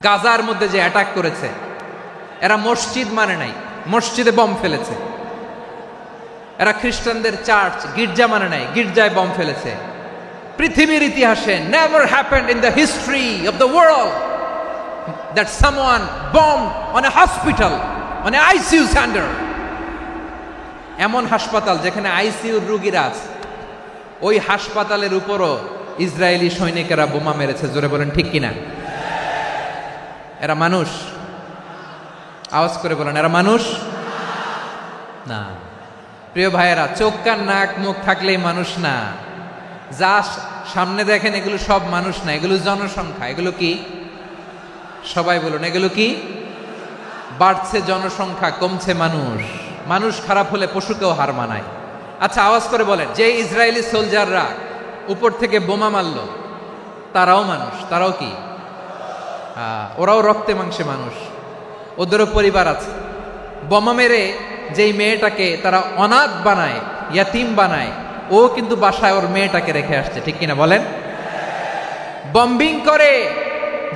গাজার মধ্যে যে অ্যাটাক করেছে, এরা মসজিদ মানে নাই, মসজিদে বম ফেলেছে। এরা খ্রিস্টানদের চার্চ গির্জা মানে নাই, গির্জায় বম ফেলেছে। পৃথিবীর ইতিহাসে never happened in the history of the world that someone bomb on a hospital, on a ICU centre. এমন হাসপাতাল যেখানে আইসিইউর রোগীরা আছে, ওই হাসপাতালের উপরও ইসরায়েলি সৈনিকেরা বোমা মেরেছে। জোরে বলেন ঠিক কিনা? এরা মানুষ? আওয়াজ করে বলেন, এরা মানুষ না। প্রিয় ভাইয়েরা, চোখ কান নাক মুখ থাকলেই মানুষ না। যা সামনে দেখেন এগুলো সব মানুষ না, এগুলো জনসংখ্যা। এগুলো কি? সবাই বলুন, এগুলো কি? বাড়ছে জনসংখ্যা, কমছে মানুষ। মানুষ খারাপ হলে পশুকেও হার মানায়। আচ্ছা, আওয়াজ করে বলেন, যে ইসরায়েলি সোলজাররা উপর থেকে বোমা মারল, তারাও মানুষ? তারাও কি? ওরাও রক্তে মাংসে মানুষ, ওদেরও পরিবার আছে। বোমা মেরে যেই মেয়েটাকে তারা অনাথ বানায়, ইয়াতিম বানায়, ও কিন্তু বাসায় ওর মেয়েটাকে রেখে আসছে। ঠিক কিনা বলেন? বম্বিং করে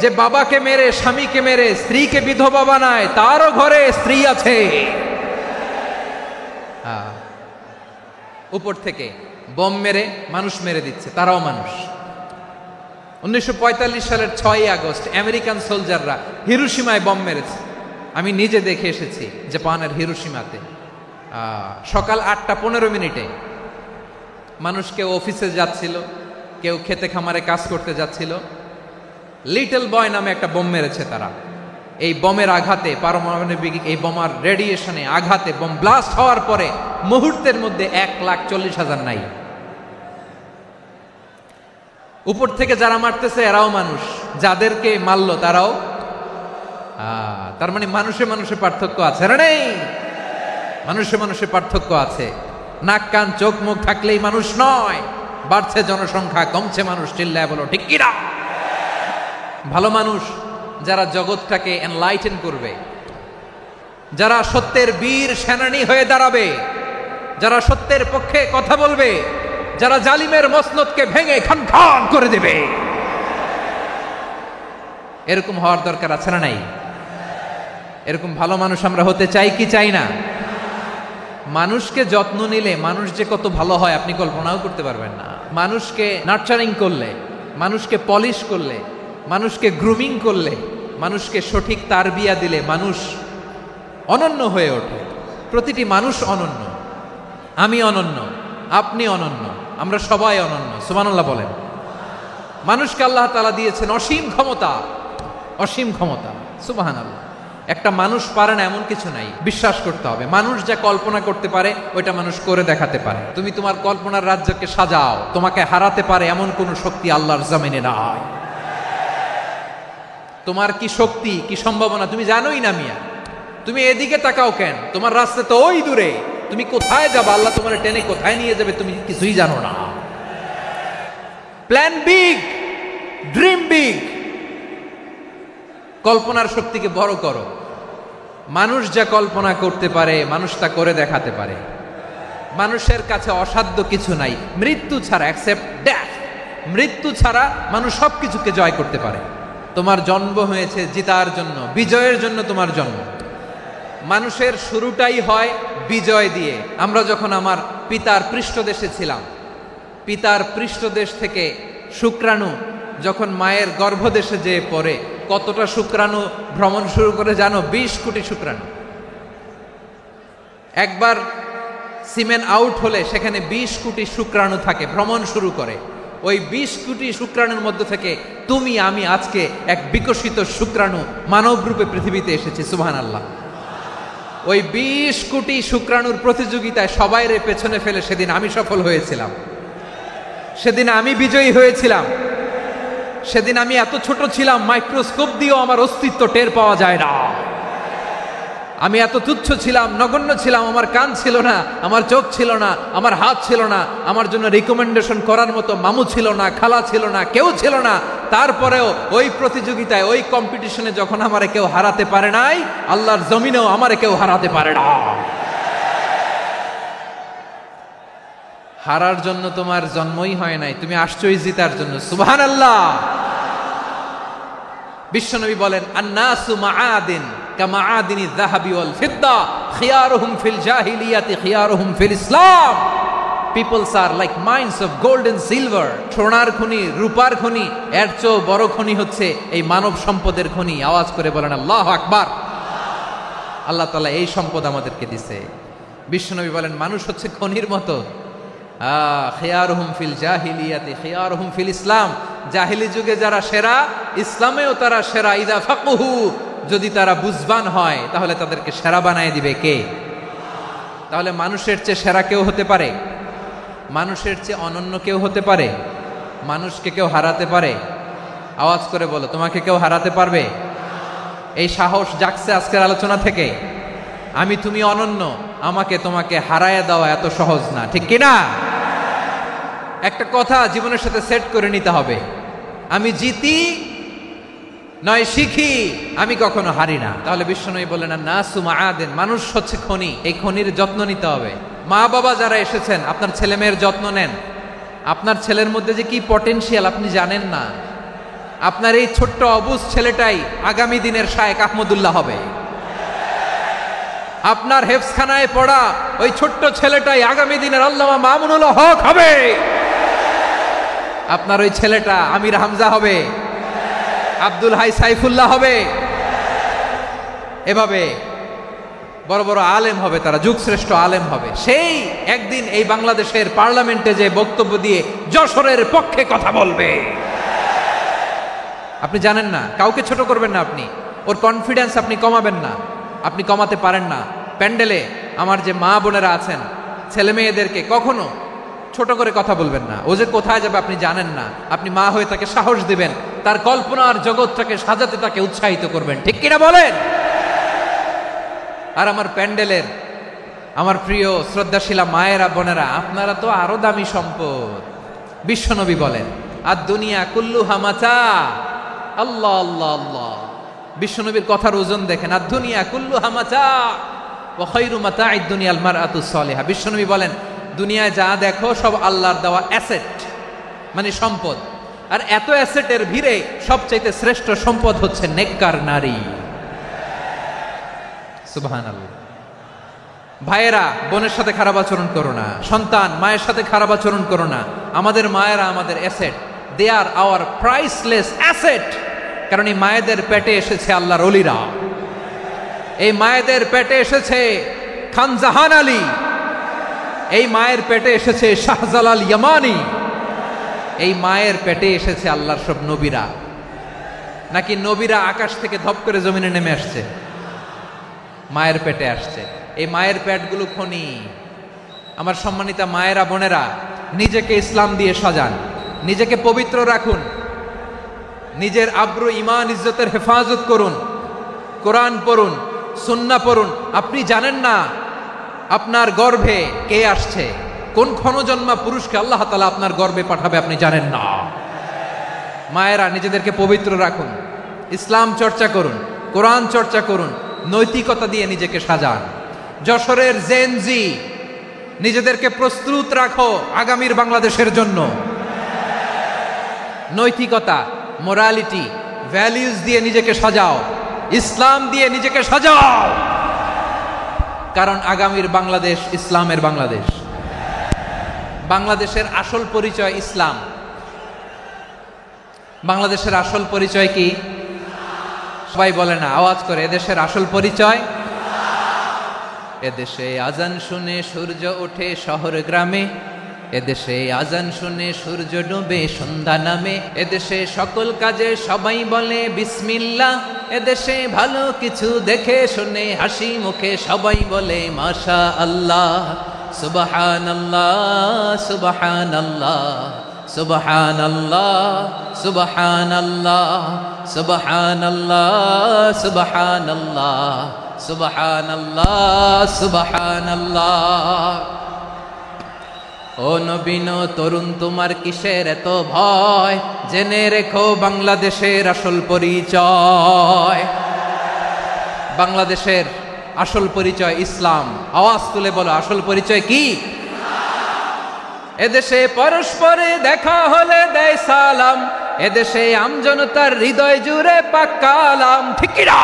যে বাবাকে মেরে, স্বামীকে মেরে স্ত্রীকে বিধবা বানায়, তারও ঘরে স্ত্রী আছে। উপর থেকে বম মেরে মানুষ মেরে দিচ্ছে, তারাও মানুষ। 1945 সালের 6ই আগস্ট আমেরিকান সোলজাররা হিরোশিমায় বম মেরেছে। আমি নিজে দেখে এসেছি জাপানের হিরোশিমাতে। সকাল 8:15 মানুষ কেউ অফিসে যাচ্ছিল, কেউ খেতে খামারে কাজ করতে যাচ্ছিল। লিটল বয় নামে একটা বোম মেরেছে তারা। এই বোমের আঘাতে, পারমাণবিক এই বোমার রেডিয়েশনে আঘাতে বোম ব্লাস্ট হওয়ার পরে মুহূর্তের মধ্যে 1,40,000 নাই। উপর থেকে যারা মারতেছে এরাও মানুষ, যাদেরকে মারলো তারাও। তার মানে মানুষে মানুষে পার্থক্য আছে না? নেই? মানুষে মানুষে পার্থক্য আছে। নাক কান চোখ মুখ থাকলেই মানুষ নয়। বাড়ছে জনসংখ্যা, কমছে মানুষ। চিল্লায় বলো ঠিক কিনা? ভালো মানুষ যারা জগৎটাকে এনলাইটেন করবে, যারা সত্যের বীর সেনানী হয়ে দাঁড়াবে, যারা সত্যের পক্ষে কথা বলবে, যারা জালিমের মসনদকে ভেঙে খান খান করে দেবে, এরকম হওয়ার দরকার আছে না নাই? এরকম ভালো মানুষ আমরা হতে চাই কি চাই না? মানুষকে যত্ন নিলে মানুষ যে কত ভালো হয় আপনি কল্পনাও করতে পারবেন না। মানুষকে নার্চারিং করলে, মানুষকে পলিশ করলে, মানুষকে গ্রুমিং করলে, মানুষকে সঠিক তারবিয়া দিলে মানুষ অনন্য হয়ে ওঠে। প্রতিটি মানুষ অনন্য। আমি অনন্য, আপনি অনন্য, আমরা সবাই অনন্য। সুবহানাল্লাহ বলেন। মানুষকে আল্লাহ তাআলা দিয়েছেন অসীম ক্ষমতা, অসীম ক্ষমতা। সুবহানাল্লাহ। একটা মানুষ পারে না এমন কিছু নাই, বিশ্বাস করতে হবে। মানুষ যা কল্পনা করতে পারে ওইটা মানুষ করে দেখাতে পারে। তুমি তোমার কল্পনার রাজ্যকে সাজাও, তোমাকে হারাতে পারে এমন কোন শক্তি আল্লাহর জমিনে নাই। তোমার কি শক্তি, কি সম্ভাবনা তুমি জানোই না মিয়া। তুমি এদিকে তাকাও কেন? তোমার রাস্তা তো ওই দূরে। তুমি কোথায় যাবে, আল্লাহ তোমার টেনে কোথায় নিয়ে যাবে তুমি কিছুই জানো না। Plan big, dream big. কল্পনার শক্তিকে বড় করো। মানুষ যা কল্পনা করতে পারে মানুষ তা করে দেখাতে পারে। মানুষের কাছে অসাধ্য কিছু নাই মৃত্যু ছাড়া, অ্যাকসেপ্ট ডেথ। মৃত্যু ছাড়া মানুষ সবকিছুকে জয় করতে পারে। তোমার জন্ম হয়েছে জিতার জন্য, বিজয়ের জন্য তোমার জন্ম। মানুষের শুরুটাই হয় বিজয় দিয়ে। আমরা যখন আমার পিতার পৃষ্ঠদেশে ছিলাম, পিতার পৃষ্ঠদেশ থেকে শুক্রাণু যখন মায়ের গর্ভদেশে যেয়ে পড়ে, কতটা শুক্রাণু ভ্রমণ শুরু করে জানো? 20 কোটি শুক্রাণু। একবার সিমেন আউট হলে সেখানে 20 কোটি শুক্রাণু থাকে, ভ্রমণ শুরু করে। ওই 20 কোটি শুক্রাণুর মধ্যে থেকে তুমি আমি আজকে এক বিকশিত শুক্রাণু মানব রূপে পৃথিবীতে এসেছি। সুবহানাল্লাহ। ওই 20 কোটি শুক্রাণুর প্রতিযোগিতায় সবাইরে পেছনে ফেলে সেদিন আমি সফল হয়েছিলাম। সেদিন আমি বিজয়ী হয়েছিলাম। সেদিন আমি এত ছোট ছিলাম, মাইক্রোস্কোপ দিয়েও আমার অস্তিত্ব টের পাওয়া যায় না। আমি এত তুচ্ছ ছিলাম, নগণ্য ছিলাম। আমার কান ছিল না, আমার চোখ ছিল না, আমার হাত ছিল না, আমার জন্য রিকমেন্ডেশন করার মতো মামু ছিল না, খালা ছিল না, কেউ ছিল না। তারপরেও ওই প্রতিযোগিতায়, ওই কম্পিটিশনে যখন আমারে কেউ হারাতে পারে নাই, আল্লাহর জমিনেও আমারে কেউ হারাতে পারে না। হারার জন্য তোমার জন্মই হয় নাই, তুমি আসছোই জিতার জন্য। সুবহানাল্লাহ। বিশ্বনবী বলেন, আন্নাসু মাআদিন কামাআদিনি যাহাবি ওয়াল ফিদ্দা খিয়ারুহুম ফিল জাহিলিয়াতি খিয়ারুহুম ফিল ইসলাম। Peoples are like mines of gold and silver. সোনার খনি, রূপার খনি, এর চেয়েও বড় খনি হচ্ছে এই মানব সম্পদের খনি। আওয়াজ করে বলেন আল্লাহু আকবার। আল্লাহ তাআলা এই সম্পদ আমাদেরকে দিয়েছে। বিশ্বনবী বলেন, মানুষ হচ্ছে খনির মতো। খিয়ারুহুম ফিল জাহিলিয়াতি খিয়ারুহুম ফিল ইসলাম। জাহিলি যুগে যারা সেরা, ইসলামেও তারা সেরা। ইদা ফাকুহু, যদি তারা বুঝবান হয় তাহলে তাদেরকে সেরা বানায় দিবে কে? তাহলে মানুষের চেয়ে সেরা কেউ হতে পারে? মানুষের চেয়ে অনন্য কেউ হতে পারে? মানুষকে কেউ হারাতে পারে? আওয়াজ করে বলো, তোমাকে কেউ হারাতে পারবে? এই সাহস জাগছে আজকের আলোচনা থেকে। আমি তুমি অনন্য, আমাকে তোমাকে হারায় দেওয়া এত সহজ না, ঠিক কিনা? একটা কথা জীবনের সাথে সেট করে নিতে হবে, আমি জিতি নয় শিখি, আমি কখনো হারি না। তাহলে বিশ্বনবী বললেন, নাসু মাআদিন, মানুষ হচ্ছে খনি, এই খনির যত্ন নিতে হবে। মা বাবা যারা এসেছেন, আপনার ছেলে মেয়ের যত্ন নেন। আপনার ছেলের মধ্যে যে কি পটেনশিয়াল আপনি জানেন না। আপনার এই ছোট্ট অবুজ ছেলেটাই আগামী দিনের শায়েখ আহমদুল্লাহ হবে। আপনার হেফজখানায় পড়া ওই ছোট্ট ছেলেটাই আগামী দিনের আল্লামা মামুনুল হক হবে। আপনার ওই ছেলেটা আমির হামজা হবে, আব্দুল হাই সাইফুল্লাহ হবে। এভাবে বড় বড় আলেম হবে, তারা যুগশ্রেষ্ঠ আলেম হবে। সেই একদিন এই বাংলাদেশের পার্লামেন্টে যে বক্তব্য দিয়ে যশোরের পক্ষে কথা বলবে। আপনি জানেন না, কাউকে ছোট করবেন না আপনি, ওর কনফিডেন্স আপনি কমাবেন না, আপনি কমাতে পারেন না। প্যান্ডেলে আমার যে মা বোনেরা আছেন, ছেলে মেয়েদেরকে কখনো ছোট করে কথা বলবেন না। ও যে কোথায় যাবে আপনি জানেন না, আপনি মা হয়ে তাকে সাহস দিবেন, তার কল্পনার জগৎটাকে সাজাতে তাকে উৎসাহিত করবেন, ঠিক কিনা বলেন? আর আমার প্যান্ডেলের আমার প্রিয় শ্রদ্ধাশীলা মায়েরা বোনেরা, আপনারা তো আরো দামি সম্পদ। বিশ্বনবী বলেন, আর দুনিয়া কুল্লুহা মাতা। আল্লাহ আল্লাহ আল্লাহ, বিশ্বনবীর কথার ওজন দেখেন। আর দুনিয়া কুল্লুহা মাতা ওয়া খায়রু মাতা'আদ দুনিয়াল মারআতুস সালিহা। বিশ্বনবী বলেন, দুনিয়ায় যা দেখো সব আল্লাহর দেওয়া অ্যাসেট, মানে সম্পদ। আর এত অ্যাসেটের ভিড়ে সবচাইতে শ্রেষ্ঠ সম্পদ হচ্ছে নেককার নারী। সুবহানাল্লাহ। ভাইয়েরা, বোনের সাথে খারাপ আচরণ করো না। সন্তান মায়ের সাথে খারাপ আচরণ করো না। আমাদের মায়েরা আমাদের asset, they are our priceless asset. কারণ এই মায়েদের পেটে এসেছে আল্লাহর ওলিরা, এই মায়েদের পেটে এসেছে খান জাহান আলী, এই মায়ের পেটে এসেছে শাহজালাল ইয়ামানি, এই মায়ের পেটে এসেছে আল্লাহর সব নবীরা। নাকি নবীরা আকাশ থেকে ধপ করে জমিনে নেমে আসছে? মায়ের পেটে আসছে। এই মায়ের পেটগুলো খনি। আমার সম্মানিতা মায়েরা বোনেরা, নিজেকে ইসলাম দিয়ে সাজান, নিজেকে পবিত্র রাখুন, নিজের আব্রু ঈমান ইজ্জতের হেফাজত করুন, কোরআন পড়ুন, সুন্নাহ পড়ুন। আপনি জানেন না আপনার গর্ভে কে আসছে, কোন ক্ষণজন্মা পুরুষকে আল্লাহ তাআলা আপনার গর্ভে পাঠাবে আপনি জানেন না। মায়েরা, নিজেদেরকে পবিত্র রাখুন, ইসলাম চর্চা করুন, কোরআন চর্চা করুন, নৈতিকতা দিয়ে নিজেকে সাজান। যশোরের জেনজি, নিজেদেরকে প্রস্তুত রাখো আগামীর বাংলাদেশের জন্য। নৈতিকতা, মোরালিটি, ভ্যালিউজ দিয়ে নিজেকে সাজাও, ইসলাম দিয়ে নিজেকে সাজাও। কারণ আগামীর বাংলাদেশ ইসলামের বাংলাদেশ। বাংলাদেশের আসল পরিচয় ইসলাম। বাংলাদেশের আসল পরিচয় কি? সবাই বলে না, আওয়াজ করে, এদেশের আসল পরিচয়। এদেশে আজান শুনে সূর্য ওঠে শহর গ্রামে, এদেশে আজান শুনে সূর্য ডুবে সন্ধ্যা নামে, এদেশে সকল কাজে সবাই বলে বিসমিল্লাহ, এদেশে ভালো কিছু দেখে শুনে হাসি মুখে সবাই বলে মাশা আল্লাহ। সুবহানাল্লাহ সুবহানাল্লাহ সুবহানাল্লাহ সুবহানাল্লাহ সুবহানাল্লাহ সুবহানাল্লাহ সুবহানাল্লাহ সুবহানাল্লাহ। ও নবীন তরুণ, তোমার কিসের এত ভয়? জেনে রেখো বাংলাদেশের আসল পরিচয়। বাংলাদেশের আসল পরিচয় ইসলাম। আওয়াজ তুলে বলো, আসল পরিচয় কি? এদেশে পরস্পরে দেখা হলে দেয় সালাম, এদেশে আমজনতার হৃদয় জুড়ে পাক্কালাম ঠিক কি না?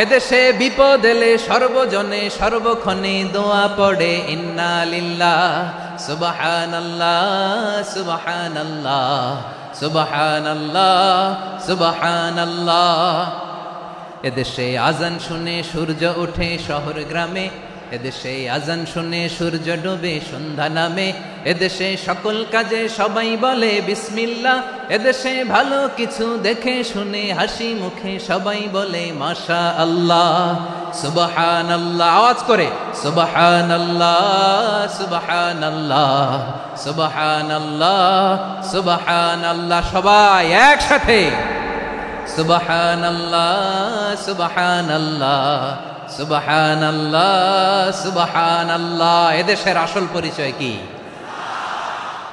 এদেশে বিপদ এলে সর্বজনে সর্বক্ষণে দোয়া পড়ে ইন্না লিল্লাহ সুবহানাল্লাহ সুবহানাল্লাহ সুবহানাল্লাহ সুবহানাল্লাহ। এদেশে আজান শুনে সূর্য ওঠে শহর গ্রামে, এদেশে আজান শুনে সূর্য ডোবে সন্ধ্যা নামে, এদেশে সকল কাজে সবাই বলে বিসমিল্লাহ, এদেশে ভালো কিছু দেখে শুনে হাসি মুখে সবাই বলে মাশা আল্লাহ সুবহানাল্লাহ। আওয়াজ করে সুবহানাল্লাহ সুবহানাল্লাহ সুবহানাল্লাহ সুবহানাল্লাহ। সবাই একসাথে সুবহানাল্লাহ সুবহানাল্লাহ সুবহানাল্লাহ সুবহানাল্লাহ। এদেশের আসল পরিচয় কি?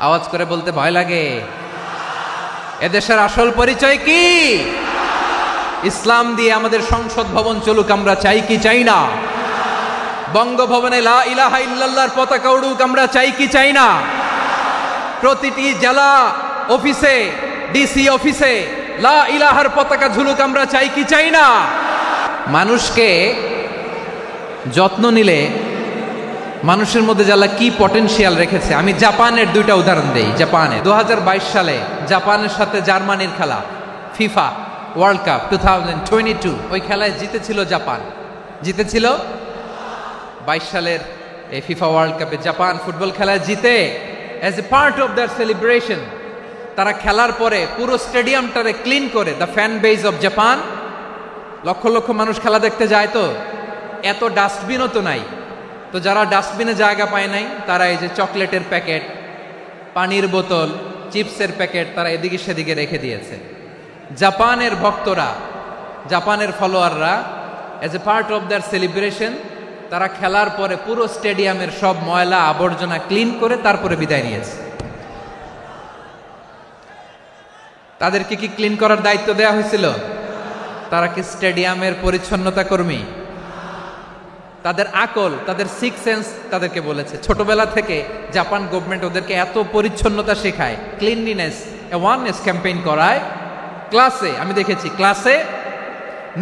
আওয়াজ করে বলতে ভয় লাগে। এদেশের আসল পরিচয় কি? ইসলাম দিয়ে আমাদের সংসদ ভবন চলুক, আমরা চাই কি চাই না? বঙ্গভবনে লা ইলাহা ইল্লাল্লাহর পতাকা উড়ুক, আমরা চাই কি চাই না? প্রতিটি জেলা অফিসে ডিসি অফিসে লা ইলাহার পতাকা ঝুলুক, আমরা চাই কি চাই না? মানুষকে যত্ন নিলে মানুষের মধ্যে যারা কি পটেনশিয়াল রেখেছে। আমি জাপানের দুইটা উদাহরণ দেই। জাপানে 2022 সালে জাপানের সাথে জার্মানির খেলা ফিফা ওয়ার্ল্ড কাপ 2022, ওই খেলায় জিতেছিল জাপান। জিতেছিল 22 সালের এই ফিফা ওয়ার্ল্ড কাপে জাপান ফুটবল খেলায় জিতে as a part of their celebration তারা খেলার পরে পুরো স্টেডিয়ামটারে ক্লিন করে the fan base of Japan. লক্ষ লক্ষ মানুষ খেলা দেখতে যায়, তো এত ডাস্টবিনও তো নাই, তো যারা ডাস্টবিনে জায়গা পায় নাই তারা এই যে চকলেটের প্যাকেট, পানির বোতল, চিপসের প্যাকেট তারা এদিকে সেদিকে রেখে দিয়েছে। জাপানের ভক্তরা, জাপানের ফলোয়াররা as a part of their celebration তারা খেলার পরে পুরো স্টেডিয়ামের সব ময়লা আবর্জনা ক্লিন করে তারপরে বিদায় নিয়েছে। তাদেরকে কি ক্লিন করার দায়িত্ব দেওয়া হয়েছিল? তারা কি স্টেডিয়ামের পরিচ্ছন্নতা কর্মী? তাদের আকল, তাদের সিক্স সেন্স তাদেরকে বলেছে। ছোটবেলা থেকে জাপান গভর্নমেন্ট ওদেরকে এত পরিচ্ছন্নতা শেখায়, ক্লিনলিনেস অ্যাওয়ারনেস ক্যাম্পেইন করায়। ক্লাসে আমি দেখেছি, ক্লাসে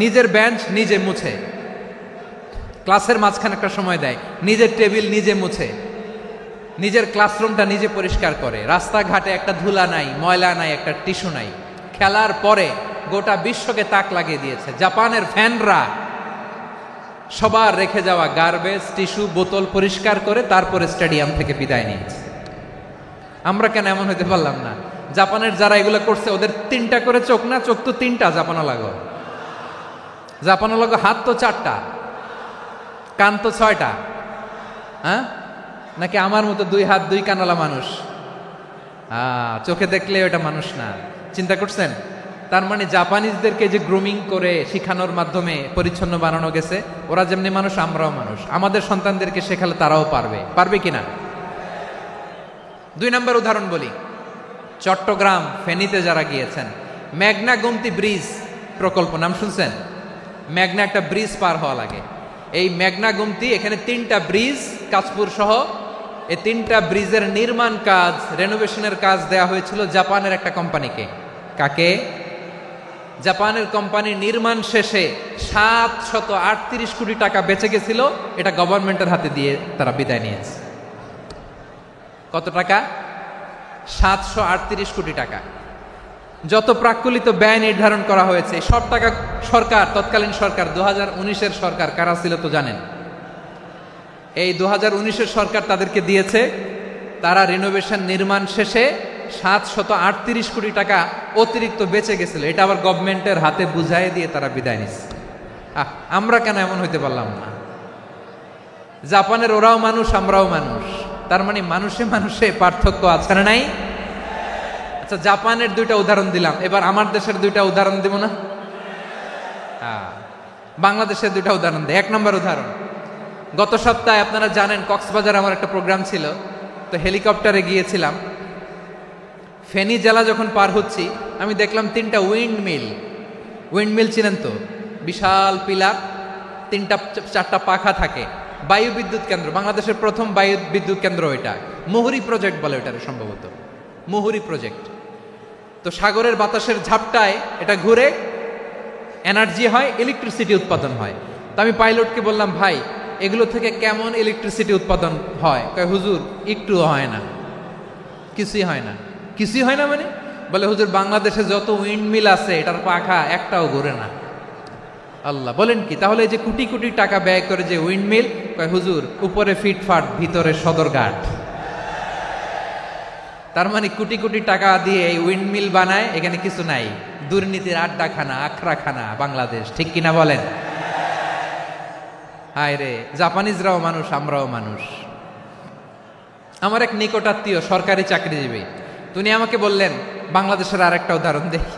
নিজের বেঞ্চ নিজে মুছে, ক্লাসের মাঝখানে একটা সময় দেয়, নিজের টেবিল নিজে মুছে, নিজের ক্লাসরুমটা নিজে পরিষ্কার করে। রাস্তাঘাটে একটা ধুলা নাই, ময়লা নাই, একটা টিস্যু নাই। খেলার পরে গোটা বিশ্বকে তাক লাগিয়ে দিয়েছে। জাপানের ফ্যানরা সবার রেখে যাওয়া গার্বেজ, টিস্যু, বোতল পরিষ্কার করে তারপরে স্টেডিয়াম থেকে বিদায় নিয়েছে। আমরা কেন এমন হইতে পারলাম না? জাপানের যারা এগুলো করছে ওদের 3টা করে চোখ না? চোখ তো 3টা জাপানা লাগো, জাপানা লাগো। হাত তো 4টা, কান তো 6টা। হ্যাঁ, নাকি আমার মতো 2 হাত 2 কানালা মানুষ? চোখে দেখলে ওটা মানুষ না। চিন্তা করছেন? তার মানে জাপানিজদেরকে যে গ্রুমিং করে শিখানোর মাধ্যমে পরিচ্ছন্ন বানানো গেছে, ওরা যেমনি মানুষ আমরাও মানুষ। আমাদের সন্তানদেরকে শেখালে তারাও পারবে, পারবে কিনা? 2 নম্বর উদাহরণ বলি। চট্টগ্রাম ফেনীতে যারা গিয়েছেন, মেঘনা গোমতী ব্রিজ প্রকল্প নাম শুনছেন? মেঘনা একটা ব্রিজ পার হওয়া লাগে। এই মেঘনা গোমতী, এখানে 3টা ব্রিজ কাঁচপুর সহ, এই 3টা ব্রিজের নির্মাণ কাজ, রেনোভেশনের কাজ দেয়া হয়েছিল জাপানের একটা কোম্পানিকে। কাকে? জাপানের কোম্পানি। নির্মাণ শেষে 738 কোটি টাকা বেঁচে গেছিল, এটা গভর্নমেন্টের হাতে দিয়ে তারা বিদায় নিয়েছে। কত টাকা? 738 কোটি টাকা। যত প্রাক্কলিত ব্যয় নির্ধারণ করা হয়েছে সব টাকা সরকার, তৎকালীন সরকার 2019-এর সরকার কারা ছিল তো জানেন? এই 2019-এর সরকার তাদেরকে দিয়েছে। তারা রিনোভেশন নির্মাণ শেষে 738 কোটি টাকা অতিরিক্ত বেঁচে গেছিল, এটা আবার গভর্নমেন্টের হাতে বুঝাই দিয়ে তারা বিদায় নিচ্ছে। আমরা কেন এমন হইতে পারলাম না? জাপানের ওরাও মানুষ, আমরাও মানুষ। তার মানে মানুষে মানুষে পার্থক্য আছে না নাই? আচ্ছা, জাপানের 2টা উদাহরণ দিলাম, এবার আমার দেশের 2টা উদাহরণ দিব না? বাংলাদেশের 2টা উদাহরণ দেয়। 1 নম্বর উদাহরণ, গত সপ্তাহে আপনারা জানেন কক্সবাজার আমার একটা প্রোগ্রাম ছিল, তো হেলিকপ্টারে গিয়েছিলাম। ফেনী জেলা যখন পার হচ্ছি আমি দেখলাম 3টা উইন্ডমিল চিনেন তো? বিশাল পিলার, 3টা-4টা পাখা থাকে। বায়ু বিদ্যুৎ কেন্দ্র, বাংলাদেশের প্রথম বায়ু বিদ্যুৎ কেন্দ্র এটা। মুহুরী প্রজেক্ট বলে ওটারে সম্ভবত, মুহুরী প্রজেক্ট। তো সাগরের বাতাসের ঝাপটায় এটা ঘুরে এনার্জি হয়, ইলেকট্রিসিটি উৎপাদন হয়। তো আমি পাইলটকে বললাম, ভাই এগুলো থেকে কেমন ইলেকট্রিসিটি উৎপাদন হয়? কয় হুজুর একটুও হয় না, কিছুই হয় না। কিছুই হয় না মানে? বলে হুজুর বাংলাদেশে যত উইন্ড মিল আছে এটার পাখা একটাও ঘুরে না। আল্লাহ, বলেন কি? তাহলে এই যে কোটি কোটি টাকা ব্যয় করে যে উইন্ড মিল, কয় হুজুর উপরে ফিটফাট ভিতরে সদরঘাট। তার মানে কোটি কোটি টাকা দিয়ে এই উইন্ড মিল বানায়, এখানে কিছু নাই। দুর্নীতির আড্ডাখানা, আখড়াখানা বাংলাদেশ, ঠিক কিনা বলেন? হায় রে, জাপানিজরাও মানুষ, আমরাও মানুষ। আমার এক নিকটাত্মীয় সরকারি চাকরিজীবী, উনি আমাকে বললেন, বাংলাদেশের আরেকটা উদাহরণ দেখি।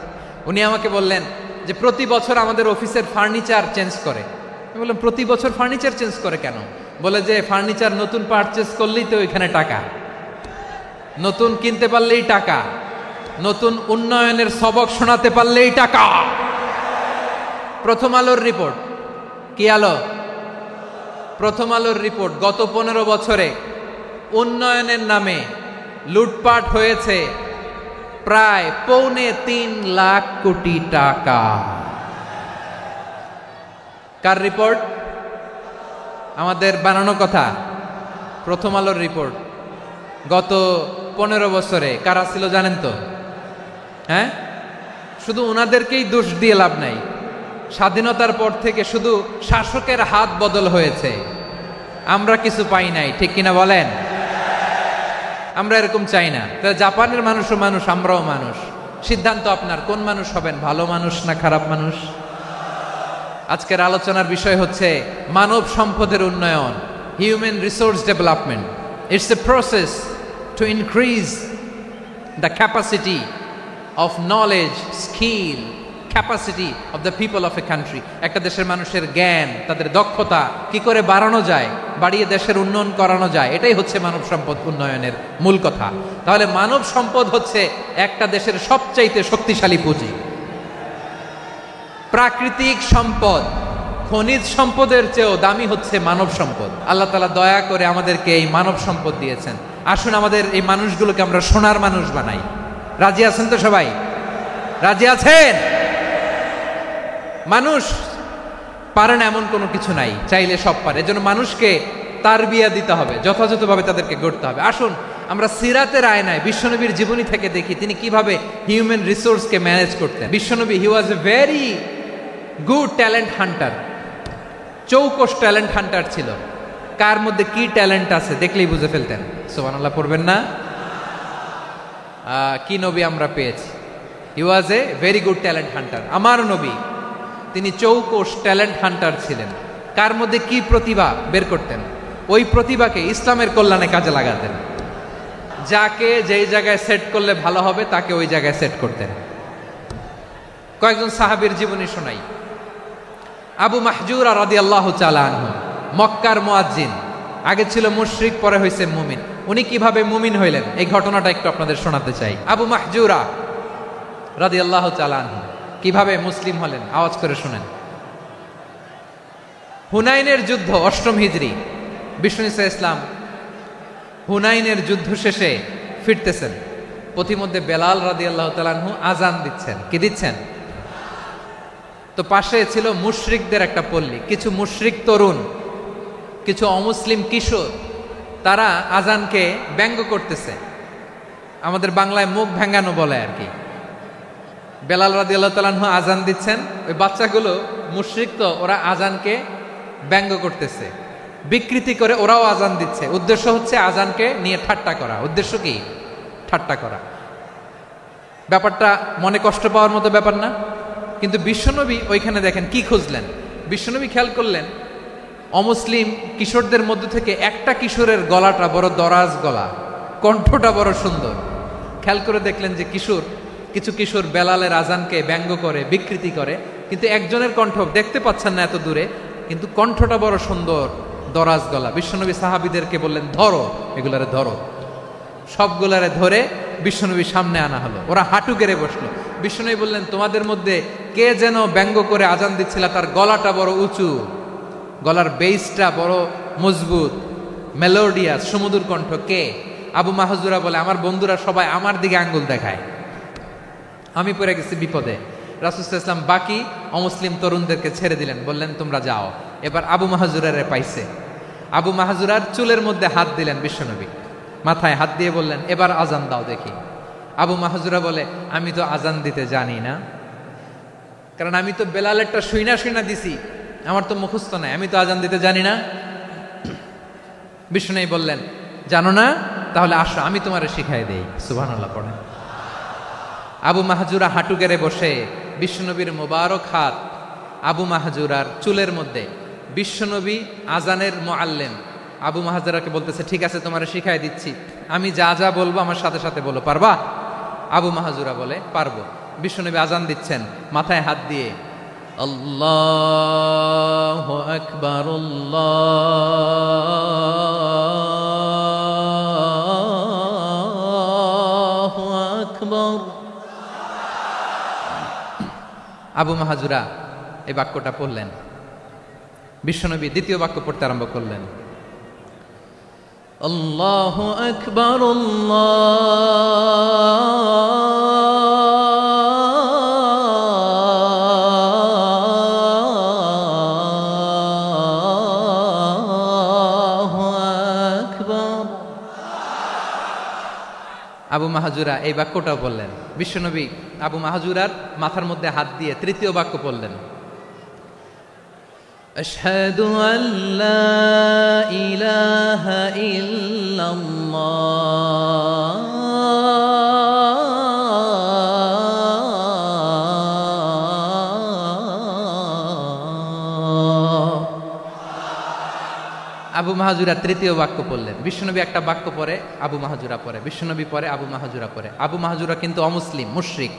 উনি আমাকে বললেন যে প্রতি বছর আমাদের অফিসের ফার্নিচার চেঞ্জ করে। আমি বললাম প্রতি বছর ফার্নিচার চেঞ্জ করে কেন? বলে যে ফার্নিচার নতুন পারচেজ করলেই তো ওইখানে টাকা, নতুন কিনতে পারলেই টাকা, নতুন উন্নয়নের সবক শোনাতে পারলেই টাকা। প্রথম আলোর রিপোর্ট, কি আলো? প্রথম আলোর রিপোর্ট, গত 15 বছরে উন্নয়নের নামে লুটপাট হয়েছে প্রায় 3.25 লাখ কোটি টাকা। কার রিপোর্ট? আমাদের বানানো কথা। প্রথম আলোর রিপোর্ট। গত 15 বছরে কারা ছিল জানেন তো? হ্যাঁ, শুধু ওনাদেরকেই দোষ দিয়ে লাভ নাই। স্বাধীনতার পর থেকে শুধু শাসকের হাত বদল হয়েছে, আমরা কিছু পাই নাই, ঠিক কিনা বলেন? আমরা এরকম চাই না। জাপানের মানুষও মানুষ, আমরাও মানুষ। সিদ্ধান্ত আপনার, কোন মানুষ হবেন, ভালো মানুষ না খারাপ মানুষ? আজকের আলোচনার বিষয় হচ্ছে মানব সম্পদের উন্নয়ন, human resource development. It's a process to increase the capacity of knowledge, skill, capacity of the people of a country. একটা দেশের মানুষের জ্ঞান, তাদের দক্ষতা কি করে বাড়ানো যায়, বাড়িয়ে দেশের উন্নয়ন করানো যায়, এটাই হচ্ছে মানব সম্পদ উন্নয়নের মূল কথা। তাহলে মানব সম্পদ হচ্ছে একটা দেশের সবচাইতে শক্তিশালী পুঁজি। প্রাকৃতিক সম্পদ, খনিজ সম্পদের চেয়েও দামি হচ্ছে মানব সম্পদ। আল্লাহ তাআলা দয়া করে আমাদেরকে এই মানব সম্পদ দিয়েছেন। আসুন আমাদের এই মানুষগুলোকে আমরা সোনার মানুষ বানাই। রাজি আছেন তো সবাই? রাজি আছেন? মানুষ পারে না এমন কোনো কিছু নাই, চাইলে সব পারে। এজন্য মানুষকে তারবিয়া দিতে হবে, যথাযথভাবে তাদেরকে গড়তে হবে। আসুন আমরা সিরাতের আয়নায় বিশ্বনবীর জীবনী থেকে দেখি তিনি কিভাবে হিউম্যান রিসোর্সকে ম্যানেজ করতেন। বিশ্বনবী, he was a very good talent hunter, চৌকস ট্যালেন্ট হান্টার ছিল। কার মধ্যে কি ট্যালেন্ট আছে দেখলেই বুঝে ফেলতেন। সুবহানাল্লাহ পড়বেন না? কি নবী আমরা পেয়েছি! He was a very good talent hunter. আমার নবী তিনি চৌকস ট্যালেন্ট হান্টার ছিলেন। কার মধ্যে কি প্রতিভা বের করতেন, ওই প্রতিভাকে ইসলামের কল্যাণে কাজে লাগাতেন। যাকে যেই জায়গায় সেট করলে ভালো হবে তাকে ওই জায়গায় সেট করতেন। কয়েকজন সাহাবীর জীবনী শোনাই। আবু মাহজুরা রাদিয়াল্লাহু তাআলা আনহু, মক্কার মুয়াজ্জিন, আগে ছিল মুশরিক, পরে হয়েছে মুমিন। উনি কিভাবে মুমিন হইলেন এই ঘটনাটা একটু আপনাদের শোনাতে চাই। আবু মাহজুরা রাদিয়াল্লাহু তাআলা আনহু কিভাবে মুসলিম হলেন, আওয়াজ করে শুনেন। হুনাইনের যুদ্ধ, 8ম হিজরি, বিষ্ণু ঈসা ইসলাম হুনাইনের যুদ্ধ শেষে ফিরতেছেন। পথিমধ্যে বেলাল রাদিয়াল্লাহু তাআলা আনহু আজান দিচ্ছেন। কি দিচ্ছেন? তো পাশে ছিল মুশরিকদের একটা পল্লী, কিছু মুশরিক তরুণ, কিছু অমুসলিম কিশোর, তারা আজানকে ব্যঙ্গ করতেছে। আমাদের বাংলায় মুখ ভেঙ্গানো বলে আর কি। বেলাল রাদিয়াল্লাহু তাআলা আনহু আজান দিচ্ছেন, ওই বাচ্চাগুলো মুশরিক, তো ওরা আজানকে ব্যঙ্গ করতেছে, বিকৃতি করে ওরাও আজান দিচ্ছে। উদ্দেশ্য হচ্ছে আজানকে নিয়ে ঠাট্টা করা। উদ্দেশ্য কি? ঠাট্টা করা। ব্যাপারটা মনে কষ্ট পাওয়ার মতো ব্যাপার না? কিন্তু বিশ্বনবী ওইখানে দেখেন কি খুঁজলেন। বিশ্বনবী খেয়াল করলেন অমুসলিম কিশোরদের মধ্যে থেকে একটা কিশোরের গলাটা বড় দরাজ গলা, কণ্ঠটা বড় সুন্দর। খেয়াল করে দেখলেন যে কিছু কিশোর বেলালের আজানকে ব্যঙ্গ করে, বিকৃতি করে, কিন্তু একজনের কণ্ঠ দেখতে পাচ্ছেন না এত দূরে, কিন্তু কণ্ঠটা বড় সুন্দর, দরাজ গলা। বিশ্বনবী সাহাবীদেরকে বললেন, ধরো এগুলারে, ধরো। সবগুলারে ধরে বিশ্বনবীর সামনে আনা হলো। ওরা হাঁটু গেড়ে বসলো। বিশ্বনবী বললেন, তোমাদের মধ্যে কে যেন ব্যঙ্গ করে আজান দিচ্ছিল, তার গলাটা বড় উঁচু, গলার বেসটা বড় মজবুত, মেলোডিয়াস, সুমধুর কণ্ঠ। কে? আবু মাহজুরা বলে, আমার বন্ধুরা সবাই আমার দিকে আঙ্গুল দেখায়। আমি পড়ে গেছি বিপদে। রাসূল সাল্লাল্লাহু আলাইহি ওয়াসাল্লাম বাকি অমুসলিম তরুণদেরকে ছেড়ে দিলেন, বললেন তোমরা যাও। এবার আবু মাহজুরারে পাইছে। আবু মাহজুরার চুলের মধ্যে হাত দিলেন বিশ্বনবী, মাথায় হাত দিয়ে বললেন এবার আজান দাও দেখি। আবু মাহজুরা বলে আমি তো আজান দিতে জানি না, কারণ আমি তো বেলালেরটা শুইনা শুইনা দিছি, আমার তো মুখস্থ নাই, আমি তো আজান দিতে জানি না। বিষ্ণু বললেন জানো না, তাহলে আসো আমি তোমারে শিখাই দেই। সুবহানাল্লাহ পড়েন। আবু মাহজুরা হাঁটু গেড়ে বসে বিশ্বনবীর মোবারক হাত আবু মাহজুরার চুলের মধ্যে। বিশ্বনবী আজানের মুআল্লিম আবু মাহজুরাকে বলতেছে ঠিক আছে তোমারে শিখাই দিচ্ছি, আমি যা যা বলবো আমার সাথে সাথে বলো, পারবা? আবু মাহজুরা বলে পারবো। বিশ্বনবী আজান দিচ্ছেন, মাথায় হাত দিয়ে আল্লাহু আকবার আল্লাহু আকবার। আবু মাহজুরা এই বাক্যটা পড়লেন। বিশ্বনবী দ্বিতীয় বাক্য পড়তে আরম্ভ করলেন, আল্লাহু আকবার আল্লাহু আকবার। আবু মাহজুরা এই বাক্যটাও বললেন। বিশ্বনবী আবু মাহজুরার মাথার মধ্যে হাত দিয়ে তৃতীয় বাক্য বললেন, আশহাদু আল্লা ইলাহা ইল্লাল্লাহ আবু মাহজুরা তৃতীয় বাক্য পড়লেন। বিশ্বনবী একটা বাক্য পরে আবু মাহজুরা পরে, বিশ্বনবী পরে আবু মাহজুরা পরে। আবু মাহজুরা কিন্তু অমুসলিম মুশরিক।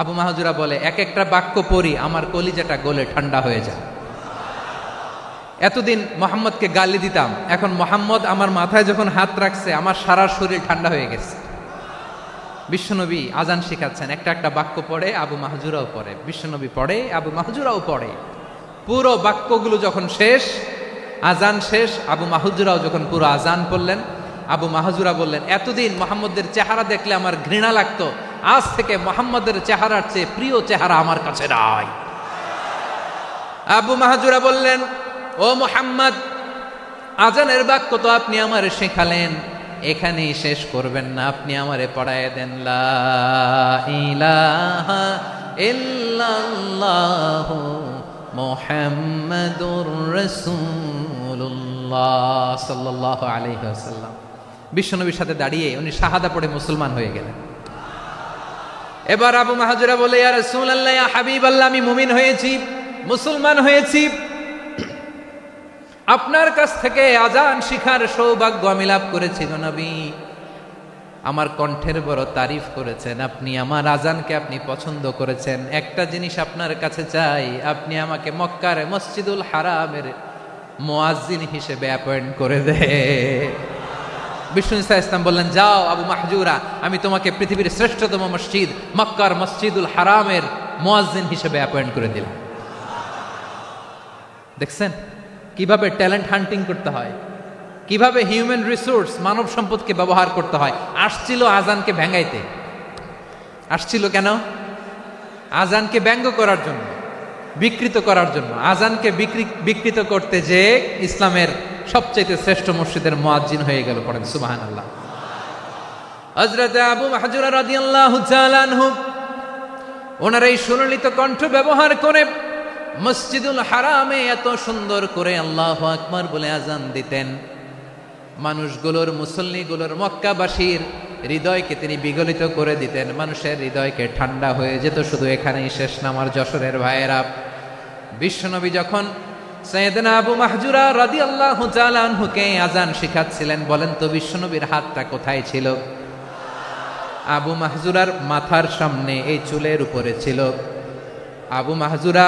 আবু মাহজুরা বলে এক একটা বাক্য পড়ি আমার কলিজাটা গলে ঠান্ডা হয়ে যায়। এতদিন মোহাম্মদকে গালি দিতাম, এখন মোহাম্মদ আমার মাথায় যখন হাত রাখছে আমার সারা শরীর ঠান্ডা হয়ে গেছে। বিশ্বনবী আজান শিখাচ্ছেন, একটা একটা বাক্য পড়ে আবু মাহজুরাও পড়ে, বিশ্বনবী পড়ে আবু মাহজুরাও পড়ে। পুরো বাক্যগুলো যখন শেষ, আজান শেষ, আবু মাহজুরাও যখন পুরো আজান পড়লেন, আবু মাহজুরা বললেন এতদিন মোহাম্মদের চেহারা দেখলে আমার ঘৃণা লাগতো, আজ থেকে মোহাম্মদের চেহারার চেয়ে প্রিয় চেহারা আমার কাছে নাই। আবু মাহজুরা বললেন ও মুহাম্মদ, আজানের বাক্য তো আপনি আমারে শেখালেন, এখানেই শেষ করবেন না, আপনি আমারে পড়ায় দেন লা ইলাহা ইল্লাল্লাহু মুহাম্মাদুর রাসূলুল্লাহ সাল্লাল্লাহু আলাইহি ওয়াসাল্লাম। বিশ্বনবীর সাথে দাঁড়িয়ে উনি শাহাদা পড়ে মুসলমান হয়ে গেলেন। এবার আবু মাহজুরা বলে ইয়া রাসূলুল্লাহ ইয়া হাবিবাল্লাহ, আমি মুমিন হয়েছি, মুসলমান হয়েছি, আপনার কাছ থেকে আজান শিখার সৌভাগ্য আমি লাভ করেছি গো নবী। আমার কণ্ঠের বড় তারিফ করেছেন আপনি, আমার আজানকে আপনি পছন্দ করেছেন। একটা জিনিস আপনার কাছে চাই, আপনি আমাকে মক্কার মসজিদুল হারামের মুয়াজ্জিন হিসেবে অ্যাপয়েন্ট করে দে। বিষ্ণু ইসলাম বললেন যাও আবু মাহজুরা, আমি তোমাকে পৃথিবীর শ্রেষ্ঠতম মসজিদ মক্কার মসজিদুল হারামের মুয়াজ্জিন হিসেবে অ্যাপয়েন্ট করে দিলাম। দেখছেন কিভাবে ট্যালেন্ট হান্টিং করতে হয়, কিভাবে হিউম্যান রিসোর্স মানব সম্পদকে ব্যবহার করতে হয়। আসছিল আজানকে ভেঙাইতে, আসছিল কেন? আজানকে ব্যঙ্গ করার জন্য, বিকৃত করার জন্য। আজানকে বিকৃত করতে যে ইসলামের সবচেয়ে শ্রেষ্ঠ মসজিদের মুয়াজ্জিন হয়ে গেল। পড়েন সুবহানাল্লাহ। হযরত আবু মাহজুরা রাদিয়াল্লাহু তাআলা আনহু ওনার এই সুললিত কণ্ঠ ব্যবহার করে মসজিদুল হারামে এত সুন্দর করে আল্লাহু আকবার বলে আজান দিতেন, মানুষগুলোর, মুসল্লিগুলোর, মক্কাবাসীর হৃদয়কে তিনি বিগলিত করে দিতেন, মানুষের হৃদয়কে ঠান্ডা হয়ে যেত। শুধু এখানেই শেষ না আমার যশোরের ভাইয়েরা। বিশ্বনবী যখন সাইয়েদনা আবু মাহজুরা রাদিয়াল্লাহু তাআলা আনহুকে আজান শিখাচ্ছিলেন, বলেন তো বিশ্বনবীর হাতটা কোথায় ছিল? আবু মাহজুরার মাথার সামনে এই চুলের উপরে ছিল। আবু মাহজুরা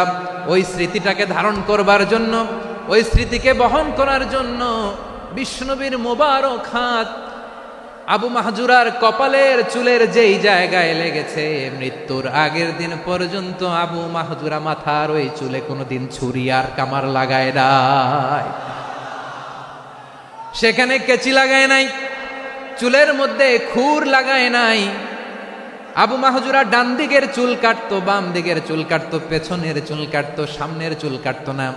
ওই স্মৃতিটাকে ধারণ করবার জন্য, ওই স্মৃতিকে বহন করার জন্য বিশ্বনবীর মোবারক হাত আবু মাহজুরার কপালের চুলের যেই জায়গায় লেগেছে, মৃত্যুর আগের দিন পর্যন্ত আবু মাহজুরা মাথার ওই চুলে কোনোদিন ছুরি আর কামার লাগায় নাই, সেখানে কেচি লাগায় নাই, চুলের মধ্যে খুর লাগায় নাই। আবু মাহজুরা ডান দিকের চুল কাটতো, বাম দিকের চুল কাটতো, পেছনের চুল কাটতো, সামনের চুল কাটতো না।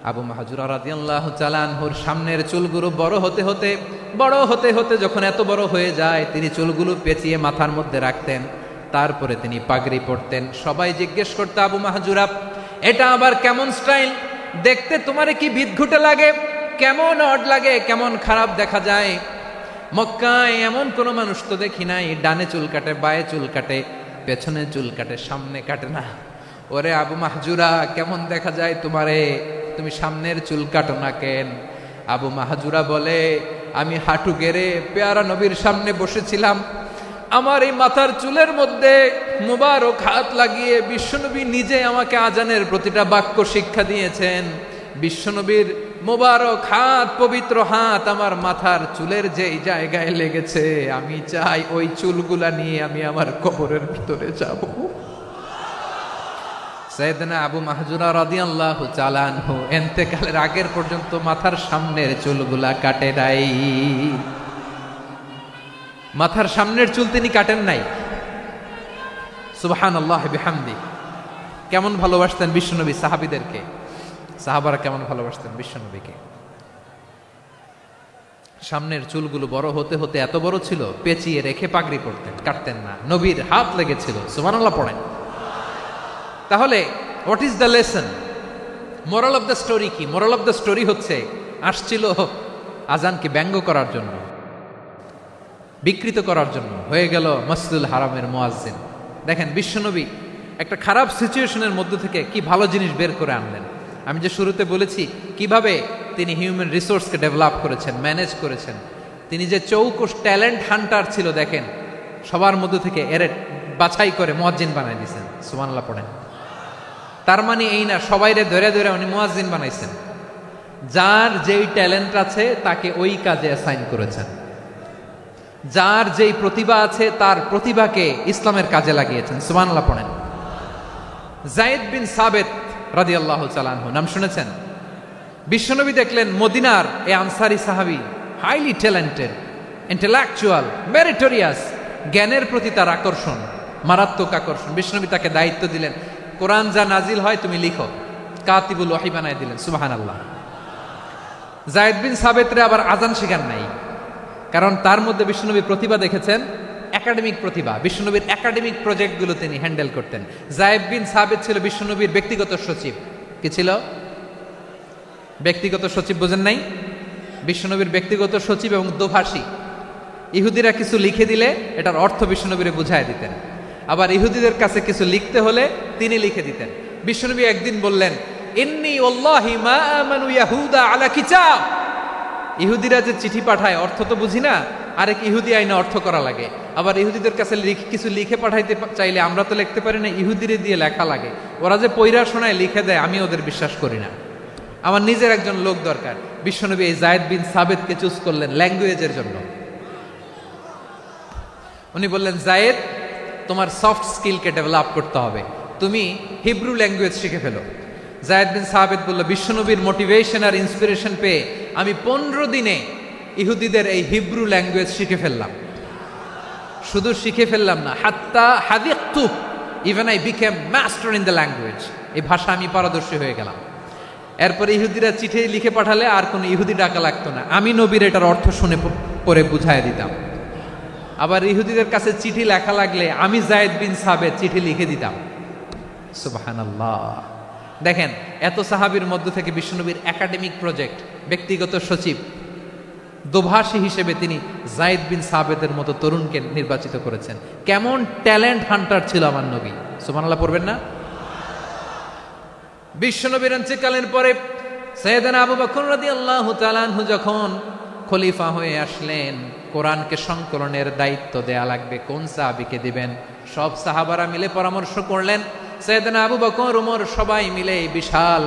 আবু মাহজুরা রাদিয়াল্লাহু তাআলা আনহুর সামনের চুলগুলো বড় হতে হতে যখন এত বড় হয়ে যায়, তিনি চুলগুলো পেঁচিয়ে মাথার মধ্যে রাখতেন, তারপরে তিনি পাগড়ি পরতেন। সবাই জিজ্ঞেস করতো, আবু মাহজুরা এটা আবার কেমন স্টাইল? দেখতে তোমারে কি বিদঘুটে লাগে, কেমন অড লাগে, কেমন খারাপ দেখা যায়। মক্কায় এমন কোন মানুষ তো দেখি নাই ডানে চুল কাটে, বায়ে চুল কাটে, পেছনে চুল কাটে, সামনে কাটে না। ওরে আবু মাহজুরা কেমন দেখা যায় তোমারে, তুমি সামনের চুল কাটো না কেন? আবু মাহজুরা বলে, আমি হাঁটু গেড়ে পেয়ারা নবীর সামনে বসেছিলাম, আমার এই মাথার চুলের মধ্যে মুবারক হাত লাগিয়ে বিশ্বনবী নিজে আমাকে আজানের প্রতিটা বাক্য শিক্ষা দিয়েছেন। বিশ্বনবীর মুবারক হাত, পবিত্র হাত আমার মাথার চুলের যেই জায়গায় লেগেছে, আমি চাই ওই চুলগুলা নিয়ে আমি আমার কবরের ভিতরে যাব। সাইয়েদনা আবু মাহজুরা রাদিয়াল্লাহু তাআলা আনহু ইন্তেকালের আগের পর্যন্ত মাথার সামনের চুলগুলা কাটে নাই। মাথার সামনের চুল তিনি কাটেন নাই। সুবহানাল্লাহ বিহামদি। কেমন ভালোবাসতেন বিশ্বনবী সাহাবীদেরকে, সাহাবারা কেমন ভালোবাসতেন বিশ্বনবীকে। সামনের চুলগুলো বড় হতে হতে এত বড় ছিল, পেঁচিয়ে রেখে পাগড়ি পরতেন, কাটতেন না। নবীর হাত লেগেছিল। সুবহানাল্লাহ পড়েন। তাহলে what is the lesson, moral of the story কি? মোরাল অফ দ্য স্টোরি হচ্ছে, আসছিল আজানকে ব্যঙ্গ করার জন্য, বিকৃত করার জন্য, হয়ে গেল মসজিদুল হারামের মুয়াজ্জিন। দেখেন বিশ্বনবী একটা খারাপ সিচুয়েশনের মধ্যে থেকে কি ভালো জিনিস বের করে আনলেন। আমি যে শুরুতে বলেছি কিভাবে তিনি হিউম্যান রিসোর্সকে ডেভেলপ করেছেন, ম্যানেজ করেছেন। তিনি যে চৌকস ট্যালেন্ট হান্টার ছিল, দেখেন সবার মধ্যে থেকে এর বাছাই করে মুয়াজ্জিন বানাই দিয়েছেন। সুবহানাল্লাহ পড়েন। তার মানে এই না সবাইরে ধরে ধরে উনি মুয়াজ্জিন বানাইছেন। যার যেই ট্যালেন্ট আছে তাকে ওই কাজে অ্যাসাইন করেছেন। যার যেই প্রতিভা আছে তার প্রতিভাকে ইসলামের কাজে লাগিয়েছেন। সুবহানাল্লাহ পড়েন। যায়েদ বিন সাবিত রাদিয়াল্লাহু তাআলা আনহু নাম শুনেছেন? বিশ্বনবী দেখলেন মদিনার এই আনসারী সাহাবী হাইলি ট্যালেন্টেড, ইন্টেলেকচুয়াল, মেরিটোরিয়াস, জ্ঞানের প্রতি তার আকর্ষণ, মারাত্মক আকর্ষণ। বিশ্বনবী তাকে দায়িত্ব দিলেন, কোরআন যা নাজিল হয় তুমি লিখো, কাতিবুল ওহী বানায় দিলেন। সুবহানাল্লাহ। যায়েদ বিন সাবিতরে আবার আজান শেখান নাই, কারণ তার মধ্যে বিশ্বনবী প্রতিভা দেখেছেন, একাডেমিক প্রতিভা। বিশ্বনবীর একাডেমিক প্রজেক্টগুলো তিনি হ্যান্ডেল করতেন। যায়েদ বিন সাবিত ছিল বিশ্বনবীর ব্যক্তিগত সচিব। কি ছিল? ব্যক্তিগত সচিব। বোঝেন নাই? বিশ্বনবীর ব্যক্তিগত সচিব এবং দোভাষী। ইহুদিরা কিছু লিখে দিলে এটার অর্থ বিশ্বনবীরে বুঝায় দিতেন। আবার ইহুদিদের কাছে কিছু লিখতে হলে তিনি লিখে দিতেন। বিশ্বনবী একদিন বললেন, ইন্নী ওয়াল্লাহি মা আমানু ইয়াহুদা আলা কিতাব। ইহুদিরা যে চিঠি পাঠায় অর্থ তো বুঝি না, আরেক ইহুদি আইনে অর্থ করা লাগে। আবার ইহুদিদের কাছে কিছু লিখে পাঠাইতে চাইলে আমরা তো লিখতে পারি না, ইহুদিরে দিয়ে লেখা লাগে। ওরা যে পয়রা শোনায় লিখে দেয়, আমি ওদের বিশ্বাস করি না। আমার নিজের একজন লোক দরকার। বিশ্বনবী এই যায়েদ বিন সাবিতকে চুজ করলেন ল্যাঙ্গুয়েজের জন্য। উনি বললেন, যায়েদ তোমার সফট স্কিলকে ডেভেলপ করতে হবে, তুমি হিব্রু ল্যাঙ্গুয়েজ শিখে ফেলো। যায়েদ বিন সাবিত বলল, বিশ্বনবীর মোটিভেশন আর ইন্সপিরেশন পেয়ে আমি 15 দিনে ইহুদিদের এই হিব্রু ল্যাঙ্গুয়েজ শিখে ফেললাম। শুধু শিখে ফেললাম না, হাত্তা হাদিকতু, even I became master in the language. এই ভাষা আমি পারদর্শী হয়ে গেলাম। এরপরে ইহুদিরা চিঠি লিখে পাঠালে আর কোনো ইহুদি ডাকা লাগতো না, আমি নবীর এটার অর্থ শুনে পরে বুঝায় দিতাম। আবার ইহুদিদের কাছে চিঠি লেখা লাগলে আমি যায়েদ বিন সাবিত চিঠি লিখে দিতাম। সুবহানাল্লাহ। দেখেন এত সাহাবীর মধ্য থেকে বিশ্বনবীর একাডেমিক প্রজেক্ট, ব্যক্তিগত সচিব, দোভাষী হিসেবে তিনি যায়েদ বিন সাবিতের মতো তরুণকে নির্বাচিত করেছেন। কেমন ট্যালেন্ট হান্টার ছিল আমার নবী। সুবহানাল্লাহ পড়বেন না? বিশ্বনবীর ইন্তেকালের পরে সাইয়েদনা আবু বকর রাদিয়াল্লাহু তাআলা আনহু যখন খলিফা হয়ে আসলেন, কোরআনকে সংকলনের দায়িত্ব দেয়া লাগবে, কোন সাহাবীকে দিবেন? সব সাহাবারা মিলে পরামর্শ করলেন। সাইয়েদনা আবু বকর, ওমর সবাই মিলে বিশাল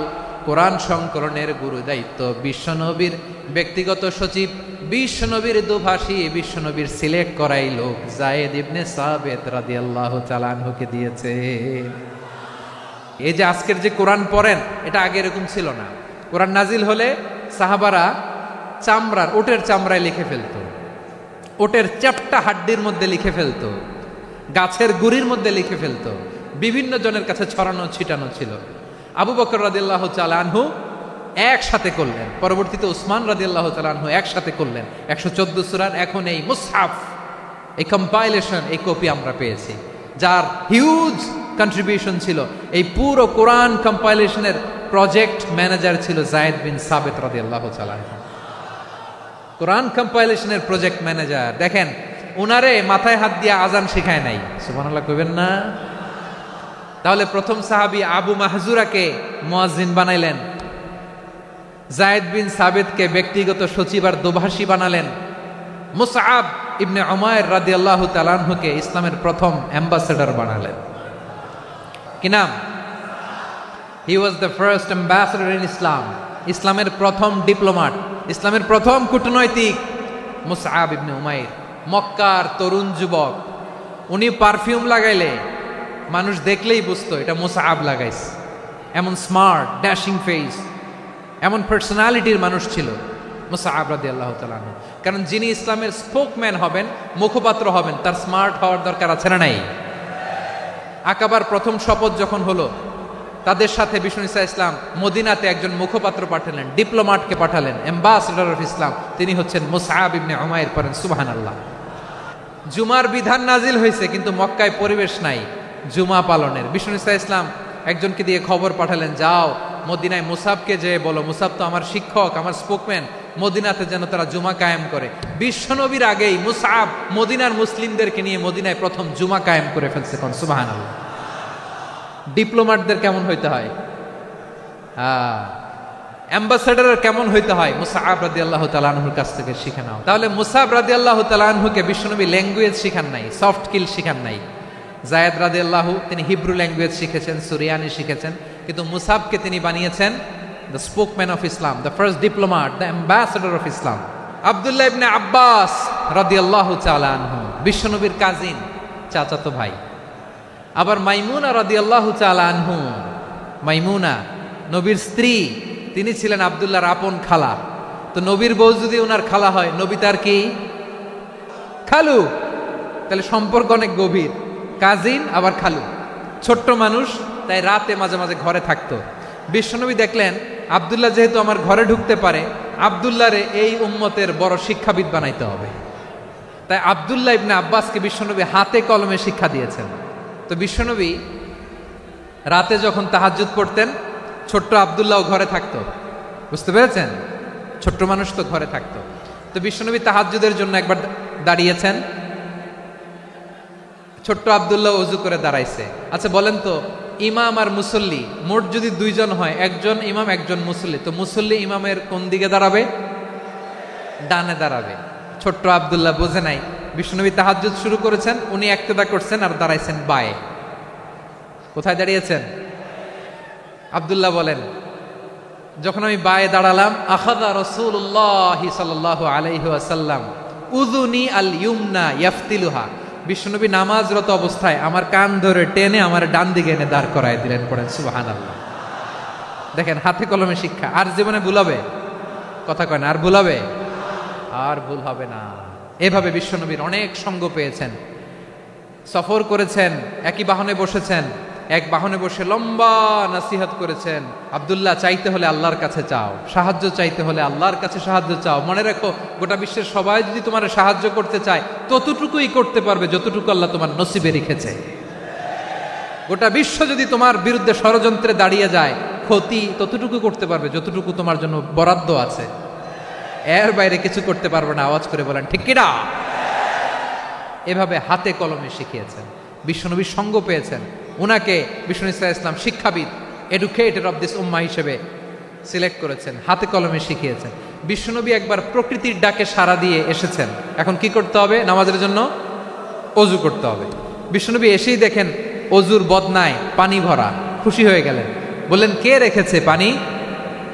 কোরআন সংকলনের গুরু দায়িত্ব বিশ্বনবীর ব্যক্তিগত সচিব, বিশ্বনবীর দোভাষী, বিশ্বনবীর সিলেক্ট করাই লোক যায়েদ ইবনে সাবিত রাদিয়াল্লাহু তাআলা আনহুকে দিয়েছে। এই যে আজকের যে কোরআন পড়েন, এটা আগে এরকম ছিল না। কোরআন নাজিল হলে সাহাবারা ওটের চামড়ায় লিখে ফেলতো, ওটের চ্যাপ্টা হাড্ডির মধ্যে লিখে ফেলতো। গাছের গুড়ির মধ্যে লিখে ফেলতো, বিভিন্ন জনের কাছে ছড়ানো ছিটানো ছিল। আবু বকর রাদিয়াল্লাহু তাআলা আনহু একসাথে করলেন, পরবর্তীতে উসমান রাদিয়াল্লাহু তাআলা আনহু একসাথে করলেন 114 সূরার। এখন এই মুসহাফ, এই কম্পাইলেশন, এই কপি আমরা পেয়েছি, যার হিউজ কন্ট্রিবিউশন ছিল। এই পুরো কোরআন কম্পাইলেশনের প্রজেক্ট ম্যানেজার ছিল যায়েদ বিন সাবিত রাদিয়াল্লাহু তাআলা আনহু। কোরআন কম্পাইলেশনের প্রজেক্ট ম্যানেজার, দেখেন উনারে মাথায় হাত দিয়ে আজান শিখায় নাই, সুবহানাল্লাহ কইবেন না? তাহলে প্রথম সাহাবী আবু মাহজুরাকে মুয়াজ্জিন বানাইলেন, যায়েদ বিন সাবিতকে ব্যক্তিগত সচিব আর দোভাষী বানালেন, মুসআব ইবনে উমাইর রাদিয়াল্লাহু তাআলা আনহুকে ইসলামের প্রথম অ্যাম্বাসেডর বানালেন। কি নাম? He was the first ambassador in Islam, ইসলামের প্রথম ডিপ্লোম্যাট, ইসলামের প্রথম কূটনৈতিক মুসআব ইবনে উমাইর, মক্কার তরুণ যুবক। উনি পারফিউম লাগাইলে মানুষ দেখলেই বুঝতো এটা মুসআব লাগাইছে। এমন স্মার্ট ড্যাশিং ফেস, এমন পার্সোনালিটির মানুষ ছিল মুসআব রাদিয়াল্লাহু তাআলা আনহু। কারণ যিনি ইসলামের স্পোকম্যান হবেন, মুখপাত্র হবেন, তার স্মার্ট হওয়ার দরকার আছে না নাই? আকাবার প্রথম শপথ যখন হলো, তাদের সাথে বিষ্ণু ঈসা ইসলাম মদিনাতে একজন মুখপাত্র পাঠালেন, ডিপ্লোম্যাটকে পাঠালেন, অ্যাম্বাসেডর অফ ইসলাম, তিনি হচ্ছেন মুসআব ইবনে উমাইর। পড়েন সুবহানাল্লাহ। জুমার বিধান নাজিল হয়েছে, কিন্তু মক্কায় পরিবেশ নাই জুমা পালনের। বিষ্ণু ঈসা ইসলাম একজনকে দিয়ে খবর পাঠালেন, যাও মদিনায় মুসাবকে যে বলো, মুসাব তো আমার শিক্ষক, আমার স্পোকম্যান, মদিনাতে যেন তারা জুমা কায়েম করে। বিশ্বনবীর আগেই মুসআব মদিনার মুসলিমদেরকে নিয়ে মদিনায় প্রথম জুমা কায়েম করে ফেলছে। কোন সুবহানাল্লাহ। ডিপ্লোম্যাটদের কেমন হইতে হয়, অ্যাম্বাসেডারের কেমন হইতে হয়, মুসআব রাদিয়াল্লাহু তাআলা আনহুর কাছ থেকে শিখে নাও। তাহলে মুসআব রাদিয়াল্লাহু তাআলা আনহুকে বিশ্বনবী ল্যাঙ্গুয়েজ শিখান নাই, সফট স্কিল শিখান নাই। যায়েদ রাদিয়াল্লাহু তিনি হিব্রু ল্যাঙ্গুয়েজ শিখেছেন, সুরিয়ানি শিখেছেন, কিন্তু মুসআবকে তিনি বানিয়েছেন the spokesman of Islam, the first diplomat, the ambassador of Islam. আব্দুল্লাহ ইবনে আব্বাস রাদিয়াল্লাহু তাআলা আনহু বিশ্বনবীর কাজিন, চাচাতো ভাই। আবার মাইমুনা রাদিয়াল্লাহু তাআলা আনহু, মাইমুনা নবীর স্ত্রী, তিনি ছিলেন আব্দুল্লাহর আপন খালা। তো নবীর বউ যদি ওনার খালা হয়, নবী তার কি খালু, তাহলে সম্পর্ক অনেক গভীর। কাজিন আবার খালু, ছোট্ট মানুষ, তাই রাতে মাঝে মাঝে ঘরে থাকতো। বিশ্বনবী দেখলেন আব্দুল্লাহ যেহেতু আমার ঘরে ঢুকতে পারে, আব্দুল্লাহরে এই উম্মতের বড় শিক্ষাবিদ বানাইতে হবে। তাই আব্দুল্লাহ ইবনে আব্বাসকে বিশ্বনবী হাতে কলমে শিক্ষা দিয়েছেন। তো বিশ্বনবী রাতে যখন তাহাজ্জুদ পড়তেন, ছোট্ট আব্দুল্লাহ ঘরে থাকতো, বুঝতে পেরেছেন? ছোট্ট মানুষ তো ঘরে থাকতো। তো বিশ্বনবী তাহাজ্জুদের জন্য একবার দাঁড়িয়েছেন, ছোট্ট আব্দুল্লাহ ওযু করে দাঁড়াইছে। আচ্ছা বলেন তো, ইমাম আর মুসল্লি মোট যদি দুইজন হয়, একজন ইমাম একজন মুসল্লি, তো মুসল্লি ইমামের কোন দিকে দাঁড়াবে? ডানে দাঁড়াবে। ছোট্ট আব্দুল্লাহ বোঝে নাই, বিশ্বনবী তাহাজ্জুদ শুরু করেছেন, উনি একতেদা করছেন আর দাঁড়াইছেন বায়ে। কোথায় দাঁড়িয়েছেন? আব্দুল্লাহ বলেন, যখন আমি বায়ে দাঁড়ালাম, আখাযা রাসূলুল্লাহ সাল্লাল্লাহু আলাইহি ওয়াসাল্লাম উযুনি আল ইউমনা ইয়াফতিলুহা, বিশ্বনবী নামাজরত অবস্থায় আমার কান ধরে টেনে আমার ডান দিকে এনে দাঁড় করায় দিলেন। পড়েন সুবহানাল্লাহ। দেখেন হাতে কলমে শিক্ষা। আর জীবনে ভুলাবে? কথা কয় না, আর ভুলাবে? আর ভুল হবে না। এভাবে বিশ্বনবীর অনেক সঙ্গ পেয়েছেন, সফর করেছেন, একই বাহনে বসেছেন, এক বাহনে বসে লম্বা নসিহত করেছেন। আব্দুল্লাহ, চাইতে হলে আল্লাহর কাছে চাও, সাহায্য চাইতে হলে আল্লাহর কাছে সাহায্য চাও। মনে রাখো, গোটা বিশ্বের সবাই যদি তোমার সাহায্য করতে চায়, ততটুকুই করতে পারবে যতটুকু আল্লাহ তোমার নসিবে রেখেছে। গোটা বিশ্ব যদি তোমার বিরুদ্ধে ষড়যন্ত্রে দাঁড়িয়ে যায়, ক্ষতি ততটুকু করতে পারবে যতটুকু তোমার জন্য বরাদ্দ আছে, এর বাইরে কিছু করতে পারবে না। আওয়াজ করে বলেন ঠিক কিনা? এভাবে হাতে কলমে শিখিয়েছেন, বিশ্বনবীর সঙ্গ পেয়েছেন। উনাকে বিষ্ণু ঈসা ইসলাম শিক্ষাবিদ, এডুকেটর অফ দিস উম্মাহ হিসেবে সিলেক্ট করেছেন, হাতে কলমে শিখিয়েছেন। বিশ্বনবী একবার প্রকৃতির ডাকে সাড়া দিয়ে এসেছেন। এখন কি করতে হবে? নামাজের জন্য অজু করতে হবে। বিশ্বনবী এসেই দেখেন অজুর বদনায় পানি ভরা, খুশি হয়ে গেলেন, বললেন কে রেখেছে পানি?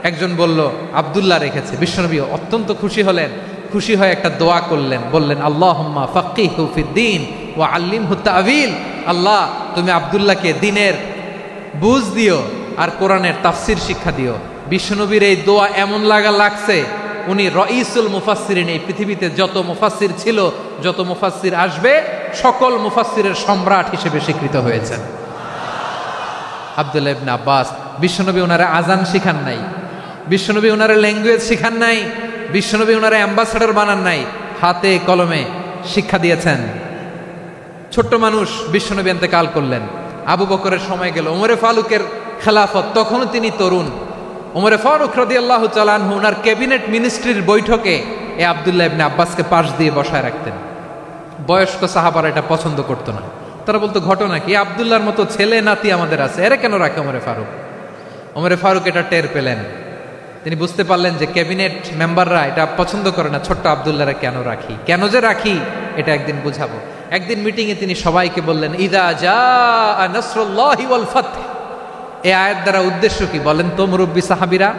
একজন বলল আব্দুল্লাহ রেখেছে। বিশ্বনবী অত্যন্ত খুশি হলেন, খুশি হয়ে একটা দোয়া করলেন, বললেন আল্লাহুম্মা ফাক্কিহু ফিদ্দীন ওয়া আল্লিমহু তা'ওয়ীল, আল্লাহ তুমি আব্দুল্লাহকে দ্বীনের বুঝ দিও আর কোরআনের তাফসীর শিক্ষা দিও। বিশ্বনবীর এই দোয়া এমন লাগছে, উনি রাইসুল মুফাসসিরিন, এই পৃথিবীতে যত মুফাসসির ছিল, যত মুফাসসির আসবে, সকল মুফাসসিরের সম্রাট হিসেবে স্বীকৃত হয়েছেন। আব্দুল্লাহ ইবনে আব্বাস, বিশ্বনবী ওনারা আজান শিখান নাই, বিশ্বনবী ওনারা ল্যাঙ্গুয়েজ শিখান নাই, বিশ্বনবী ওনারা অ্যাম্বাসাডর বানান নাই, হাতে কলমে শিক্ষা দিয়েছেন। ছোট্ট মানুষ বিশ্বনবী ইন্তেকাল করলেন, আবু বকরের সময় গেল, ওমরে ফারুকের খেলাফত, তখনও তিনি তরুণ। ওমরে ফারুক রাদিয়াল্লাহু তাআলা আনহু ওনার ক্যাবিনেট মিনিস্ট্রির বৈঠকে এই আব্দুল্লাহ ইবনে আব্বাসকে পাশ দিয়ে বসায় রাখতেন। বয়স্ক সাহাবারা এটা পছন্দ করতো না, তারা বলতো ঘটনা কি, আব্দুল্লাহর মতো ছেলে নাতি আমাদের আছে, এরা কেন রাখে ওমরে ফারুক? ওমরে ফারুক এটা টের পেলেন, তিনি বুঝতে পারলেন যে ক্যাবিনেট মেম্বাররা এটা পছন্দ করে না, ছোট্ট আব্দুল্লাহরা কেন রাখি, কেন যে রাখি এটা একদিন বুঝাবো। একদিন মিটিংয়ে তিনি সবাইকে বললেন, ইদা জাআ নাসরুল্লাহি ওয়াল ফাতহ। এই আয়াত দ্বারা উদ্দেশ্য কি বলেন তো মুরব্বী সাহাবীরা?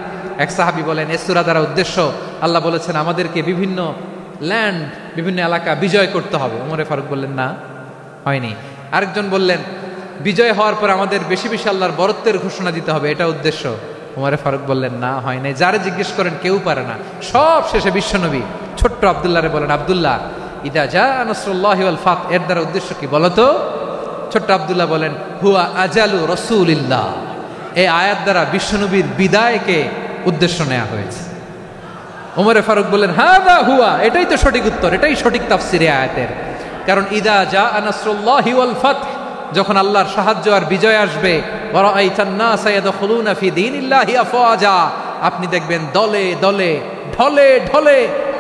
এক সাহাবী বলেন, এই সূরা দ্বারা উদ্দেশ্য, আল্লাহ বলেছেন আমাদেরকে বিভিন্ন ল্যান্ড, বিভিন্ন এলাকা বিজয় করতে হবে। ওমরে ফারুক বললেন না, হয়নি। আরেকজন বললেন, বিজয় হওয়ার পর আমাদের বেশি বেশি আল্লাহর বরত্বের ঘোষণা দিতে হবে, এটা উদ্দেশ্য। ওমরে ফারুক বললেন না, হয় নাই। যারে জিজ্ঞেস করেন কেউ পারে না। সব শেষে বিশ্বনবী ছোট্ট আব্দুল্লাহরে বলেন, আব্দুল্লাহ, ইদা জাআ নাসরুল্লাহি ওয়াল ফাতহ এর দ্বারা উদ্দেশ্য কি বলো তো? ছোট্ট আব্দুল্লাহ বলেন, হুয়া আজালু রাসূলিল্লাহ। এই আয়াত দ্বারা বিশ্বনবীর বিদায়কে উদ্দেশ্য নেওয়া হয়েছে। ওমরে ফারুক বললেন, হাদা হুয়া, এটাই তো সঠিক উত্তর, এটাই সঠিক তাফসীর এই আয়াতের। কারণ ইদা জাআ নাসরুল্লাহি ওয়াল ফাতহ, যখন আল্লাহর সাহায্য আর বিজয় আসবে, ওয়া রাআইতান নাসা ইয়াদখুলুনা ফি দীনিল্লাহি আফওয়াজা, আপনি দেখবেন দলে দলে ঢলে ঢলে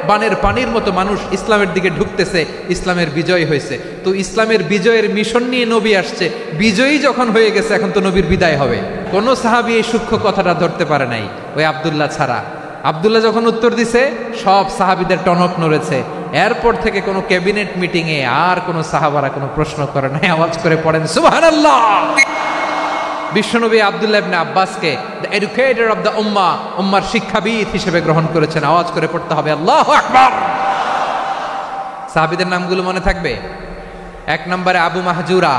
বানের পানির মতো মানুষ ইসলামের দিকে ঢুকতেছে, ইসলামের বিজয় হয়েছে। তো ইসলামের বিজয়ের মিশন নিয়ে নবী আসছে, বিজয়ী যখন হয়ে গেছে এখন তো নবীর বিদায় হবে। কোন সাহাবী এই সূক্ষ্ম কথাটা ধরতে পারে নাই, ওই আব্দুল্লাহ ছাড়া। আব্দুল্লাহ যখন উত্তর দিছে, সব সাহাবীদের টনক নড়েছে। এরপর থেকে কোনো ক্যাবিনেট মিটিংয়ে আর কোনো সাহাবারা কোনো প্রশ্ন করে নাই, আওয়াজ করে পড়েন সুবহানাল্লাহ। বিশ্বনবী আব্দুল্লাহ ইবনে আব্বাসকে দ্য এডুকেটর অফ দ্য উম্মাহ, উম্মার শিক্ষাবিদ হিসেবে গ্রহণ করেছেন। আওয়াজ করে পড়তে হবে আল্লাহু আকবার। সাহাবীদের নামগুলো মনে থাকবে? এক নম্বরে আবু মাহজুরা,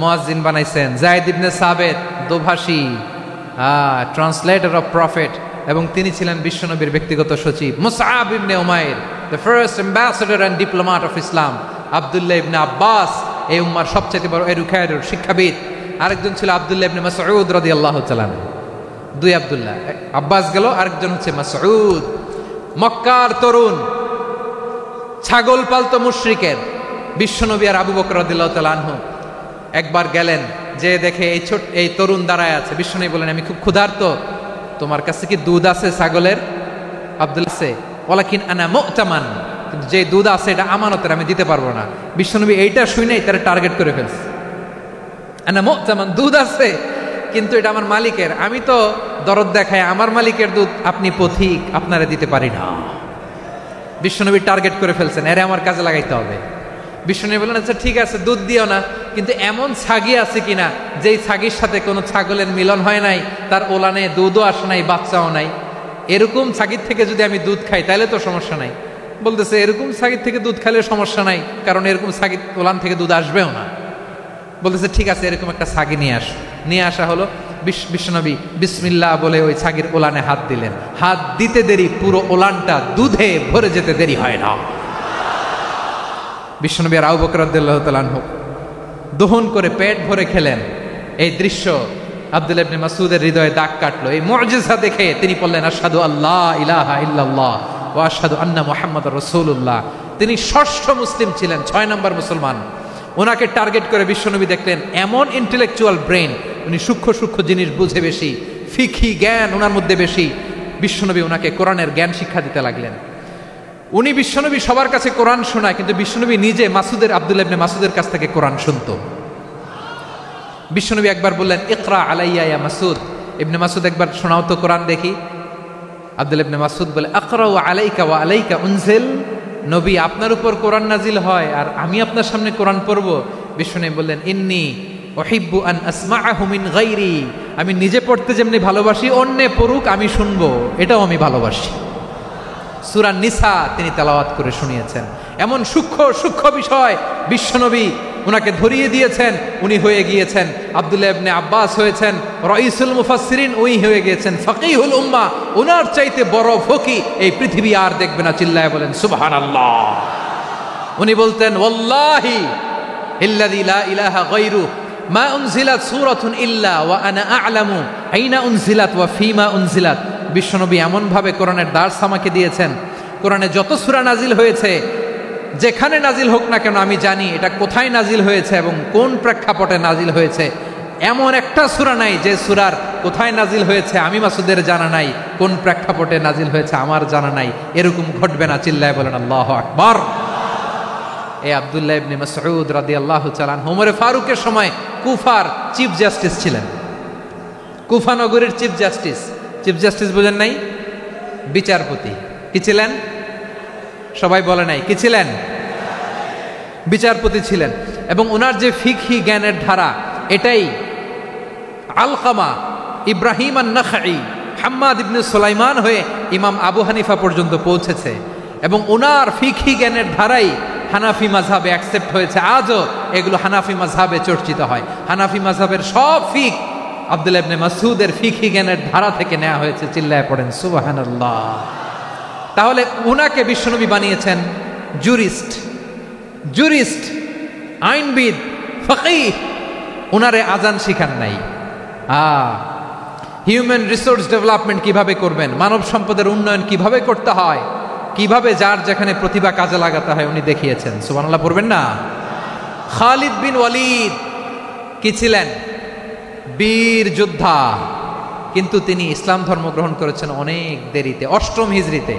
মুয়াজ্জিন বানাইছেন। যায়েদ ইবনে সাবিত, দোভাষী, ট্রান্সলেটর অফ প্রফেট, এবং তিনি ছিলেন বিশ্বনবীর ব্যক্তিগত সচিব। মুসআব ইবনে উমাইর, the first ambassador and diplomat of Islam. আব্দুল্লাহ ইবনে আব্বাস, এই উম্মার সবচেয়ে বড় এডুকেটর, শিক্ষাবিদ। আরেকজন ছিল আব্দুল্লাহ ইবনে মাসউদ রাদিয়াল্লাহু তাআলা। দুই আব্দুল্লাহ, আব্বাস গেল, আরেকজন হচ্ছে মাসউদ। মক্কার তরুণ, ছাগল পালতো মুশরিকের। বিশ্বনবী আর আবু বকর রাদিয়াল্লাহু তাআলা আনহু একবার গেলেন, যে দেখে এই তরুণ দাঁড়ায় আছে। বিশ্বনবী বলেন, আমি খুব ক্ষুধার্ত, তোমার কাছে কি দুধ আছে ছাগলের? আব্দুল্লাহ আছে, ওয়ালাকিন আনা মু'তামান, কিন্তু যে দুধ আছে এটা আমানতের, আমি দিতে পারবো না। বিশ্বনবী এইটা শুনেই তারা টার্গেট করে ফেলছে। আনা মু'তামান, দুধ আছে কিন্তু এটা আমার মালিকের, আমি তো দরদ দেখায় আমার মালিকের দুধ আপনি পথিক, আপনারা দিতে পারি না। বিশ্বনবী টার্গেট করে ফেলছেন, এরে আমার কাজে লাগাইতে হবে। বিশ্বনবী বললেন, আচ্ছা ঠিক আছে, দুধ দিও না, কিন্তু এমন ছাগি আছে কিনা যেই ছাগির সাথে কোনো ছাগলের মিলন হয় নাই, তার ওলানে দুধও আসে নাই, বাচ্চাও নাই, এরকম ছাগির থেকে যদি আমি দুধ খাই তাহলে তো সমস্যা নাই। বলতেছে, এরকম ছাগির থেকে দুধ খাইলে সমস্যা নাই, কারণ এরকম ছাগির ওলান থেকে দুধ আসবেও না। বলতেছে, ঠিক আছে, এরকম একটা ছাগি নিয়ে আস। নিয়ে আসা হলো। বিশ্বনবী বিসমিল্লাহ বলে ওই ছাগির ওলানে হাত দিলেন। হাত দিতে দেরি, পুরো ওলানটা দুধে ভরে যেতে দেরি হয় না। বিশ্বনবী আর আবু বকর রাদিয়াল্লাহু তাআলা আনহু দহন করে পেট ভরে খেলেন। এই দৃশ্য আব্দুল্লাহ ইবনে মাসউদের হৃদয়ে দাগ কাটলো। এই মুজিজা দেখে তিনি বললেন, আশহাদু আল্লা ইলাহা ইল্লাল্লাহ ওয়া আশহাদু আন্না মুহাম্মাদুর রাসূলুল্লাহ। তিনি ষষ্ঠ মুসলিম ছিলেন, 6 নম্বর মুসলমান। ওনাকে টার্গেট করে বিশ্বনবী দেখলেন এমন ইন্টেলেকচুয়াল ব্রেন, উনি সূক্ষ্ম সূক্ষ্ম জিনিস বুঝে বেশি, ফিকহি জ্ঞান ওনার মধ্যে বেশি। বিশ্বনবী ওনাকে কোরআনের জ্ঞান শিক্ষা দিতে লাগলেন। উনি বিশ্বনবী সবার কাছে কোরআন শোনায়, কিন্তু বিশ্বনবী নিজে আব্দুল্লাহ ইবনে মাসউদের কাছ থেকে কোরআন শুনতো। বিশ্বনবী একবার বললেন, ইকরা আলাইয়া ইয়া মাসউদ। ইবনে মাসউদ, একবার শোনাও তো কোরআন দেখি। আব্দুল্লাহ ইবনে মাসউদ বলে, আকরাউ আলাইকা ওয়া আলাইকা উনজিল। নবী, আপনার উপর কোরআন নাজিল হয় আর আমি আপনার সামনে কোরআন পড়ব। বিশ্বনবী বললেন, ইন্নী উহিব্বু আন আসমাআহু মিন গায়রি। আমি নিজে পড়তে যেমনি ভালোবাসি, অন্যে পড়ুক আমি শুনবো, এটাও আমি ভালোবাসি। সূরা নিসা তিনি তেলাওয়াত করে শুনিয়েছেন। এমন সূক্ষ্ম সূক্ষ্ম বিষয় বিশ্বনবী উনাকে ধরিয়ে দিয়েছেন। উনি হয়ে গিয়েছেন, আব্দুল্লাহ ইবনে আব্বাস হয়েছেন রাইসুল মুফাসসিরিন, উনি হয়ে গিয়েছেন ফাকিহুল উম্মাহ। ওনার চাইতে বড় ফকি এই পৃথিবী আর দেখবে না। চিল্লায় বলেন সুবহানাল্লাহ। উনি বলতেন ওয়াল্লাহি ইল্লাযী লা ইলাহা গায়রু মা উনজিলাত সূরাতুন ইল্লা ওয়া আনা আ'লামু আইনা উনজিলাত ওয়া ফীমা উনজিলাত। বিশ্বনবী এমন ভাবে কোরআনের দার্স আমাকে দিয়েছেন, কোরআনে যত সূরা নাজিল হয়েছে যেখানে নাজিল হোক না কেন আমি জানি এটা কোথায় নাজিল হয়েছে এবং কোন প্রেক্ষাপটে নাজিল হয়েছে। এমন একটা সূরা নাই যে সূরার কোথায় নাজিল হয়েছে আমি মাসুদের জানা নাই, কোন প্রেক্ষাপটে নাজিল হয়েছে আমার জানা নাই। এরকম ঘটবে না, চিল্লায় বলেন আল্লাহু আকবার। এই আব্দুল্লাহ ইবনে মাসউদ রাদিয়াল্লাহু তাআলা আনহু ওমর ফারুকের সময় কুফার চিফ জাস্টিস ছিলেন। কুফা নগরীর চিফ জাস্টিস। চিফ জাস্টিস বুঝেন নাই? বিচারপতি। কি ছিলেন? সবাই বলে নাই কি ছিলেন? বিচারপতি ছিলেন। এবং ওনার যে ফিকহি জ্ঞানের ধারা, এটাই আলকামা, ইব্রাহিম আন-নাখাই, হাম্মাদ ইবনে সুলাইমান হয়ে ইমাম আবু হানিফা পর্যন্ত পৌঁছেছে। এবং ওনার ফিকহি জ্ঞানের ধারাই হানাফি মাযহাবে অ্যাকসেপ্ট হয়েছে। আজও এগুলো হানাফি মাযহাবে চর্চিত হয়। হানাফি মাযহাবের সব ফিক আব্দুল্লাহ ইবনে মাসউদের ফিকহি জ্ঞানের ধারা থেকে নেওয়া হয়েছে। চিল্লায় পড়েন সুবহানাল্লাহ। তাহলে উনাকে বিশ্বনবী বানিয়েছেন জুরিস্ট, আইনবিদ, ফকিহ। উনারে আজান শিখান নাই। হিউম্যান রিসোর্স ডেভেলপমেন্ট কিভাবে করবেন, মানব সম্পদের উন্নয়ন কিভাবে করতে হয়, কিভাবে যার যেখানে প্রতিভা কাজে লাগাতে হয় উনি দেখিয়েছেন। সুবহানাল্লাহ পড়বেন না? খালিদ বিন ওয়ালিদ কি ছিলেন? বীর যোদ্ধা। কিন্তু তিনি ইসলাম ধর্ম গ্রহণ করেছেন অনেক দেরিতে, 8ম হিজরিতে।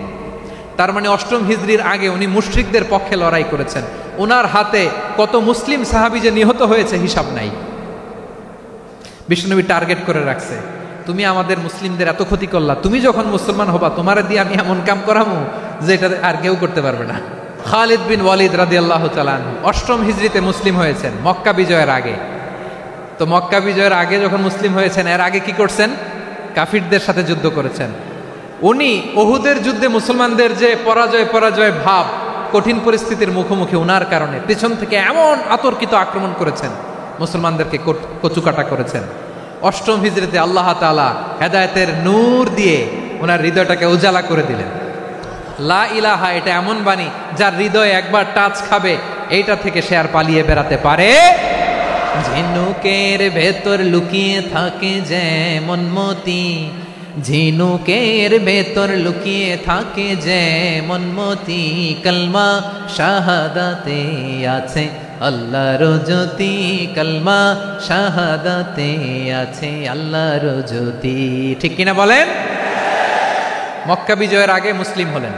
তার মানে 8ম হিজরির আগে উনি মুশরিকদের পক্ষে লড়াই করেছেন। ওনার হাতে কত মুসলিম সাহাবী যে নিহত হয়েছে হিসাব নাই। বিশ্বনবী টার্গেট করে রাখছে, তুমি আমাদের মুসলিমদের এত ক্ষতি করলা, তুমি যখন মুসলমান হবা তোমারে দিয়ে আমি এমন কাম করামু যে এটা আর কেউ করতে পারবে না। খালিদ বিন ওয়ালিদ রাদিয়াল্লাহু তাআলা 8ম হিজরিতে মুসলিম হয়েছেন, মক্কা বিজয়ের আগে। তো মক্কা বিজয়ের আগে যখন মুসলিম হয়েছেন, এর আগে কি করছেন? কাফিরদের সাথে যুদ্ধ করেছেন। উনি উহুদের যুদ্ধে মুসলমানদের যে পরাজয় ভাব, কঠিন পরিস্থিতির মুখোমুখি ওনার কারণে পেছন থেকে এমন আতর্কিত আক্রমণ করেছেন, মুসলমানদেরকে কচুকাটা করেছেন। 8ম হিজরিতে আল্লাহ তাআলা হেদায়েতের নূর দিয়ে ওনার হৃদয়টাকে উজালা করে দিলেন। লা ইলাহা এটা এমন বাণী যার হৃদয়ে একবার টাচ খাবে, এইটা থেকে সে আর পালিয়ে বেড়াতে পারে। ঝিনুকের ভেতর লুকিয়ে থাকে যেমন মতি, ঝিনুকের ভেতর লুকিয়ে থাকে যেমন মতি, কলমা শাহাদাতে আছে আল্লাহর জ্যোতি, কলমা শাহাদাতে আছে আল্লাহর জ্যোতি। ঠিক কিনা বলেন? মক্কা বিজয়ের আগে মুসলিম হলেন,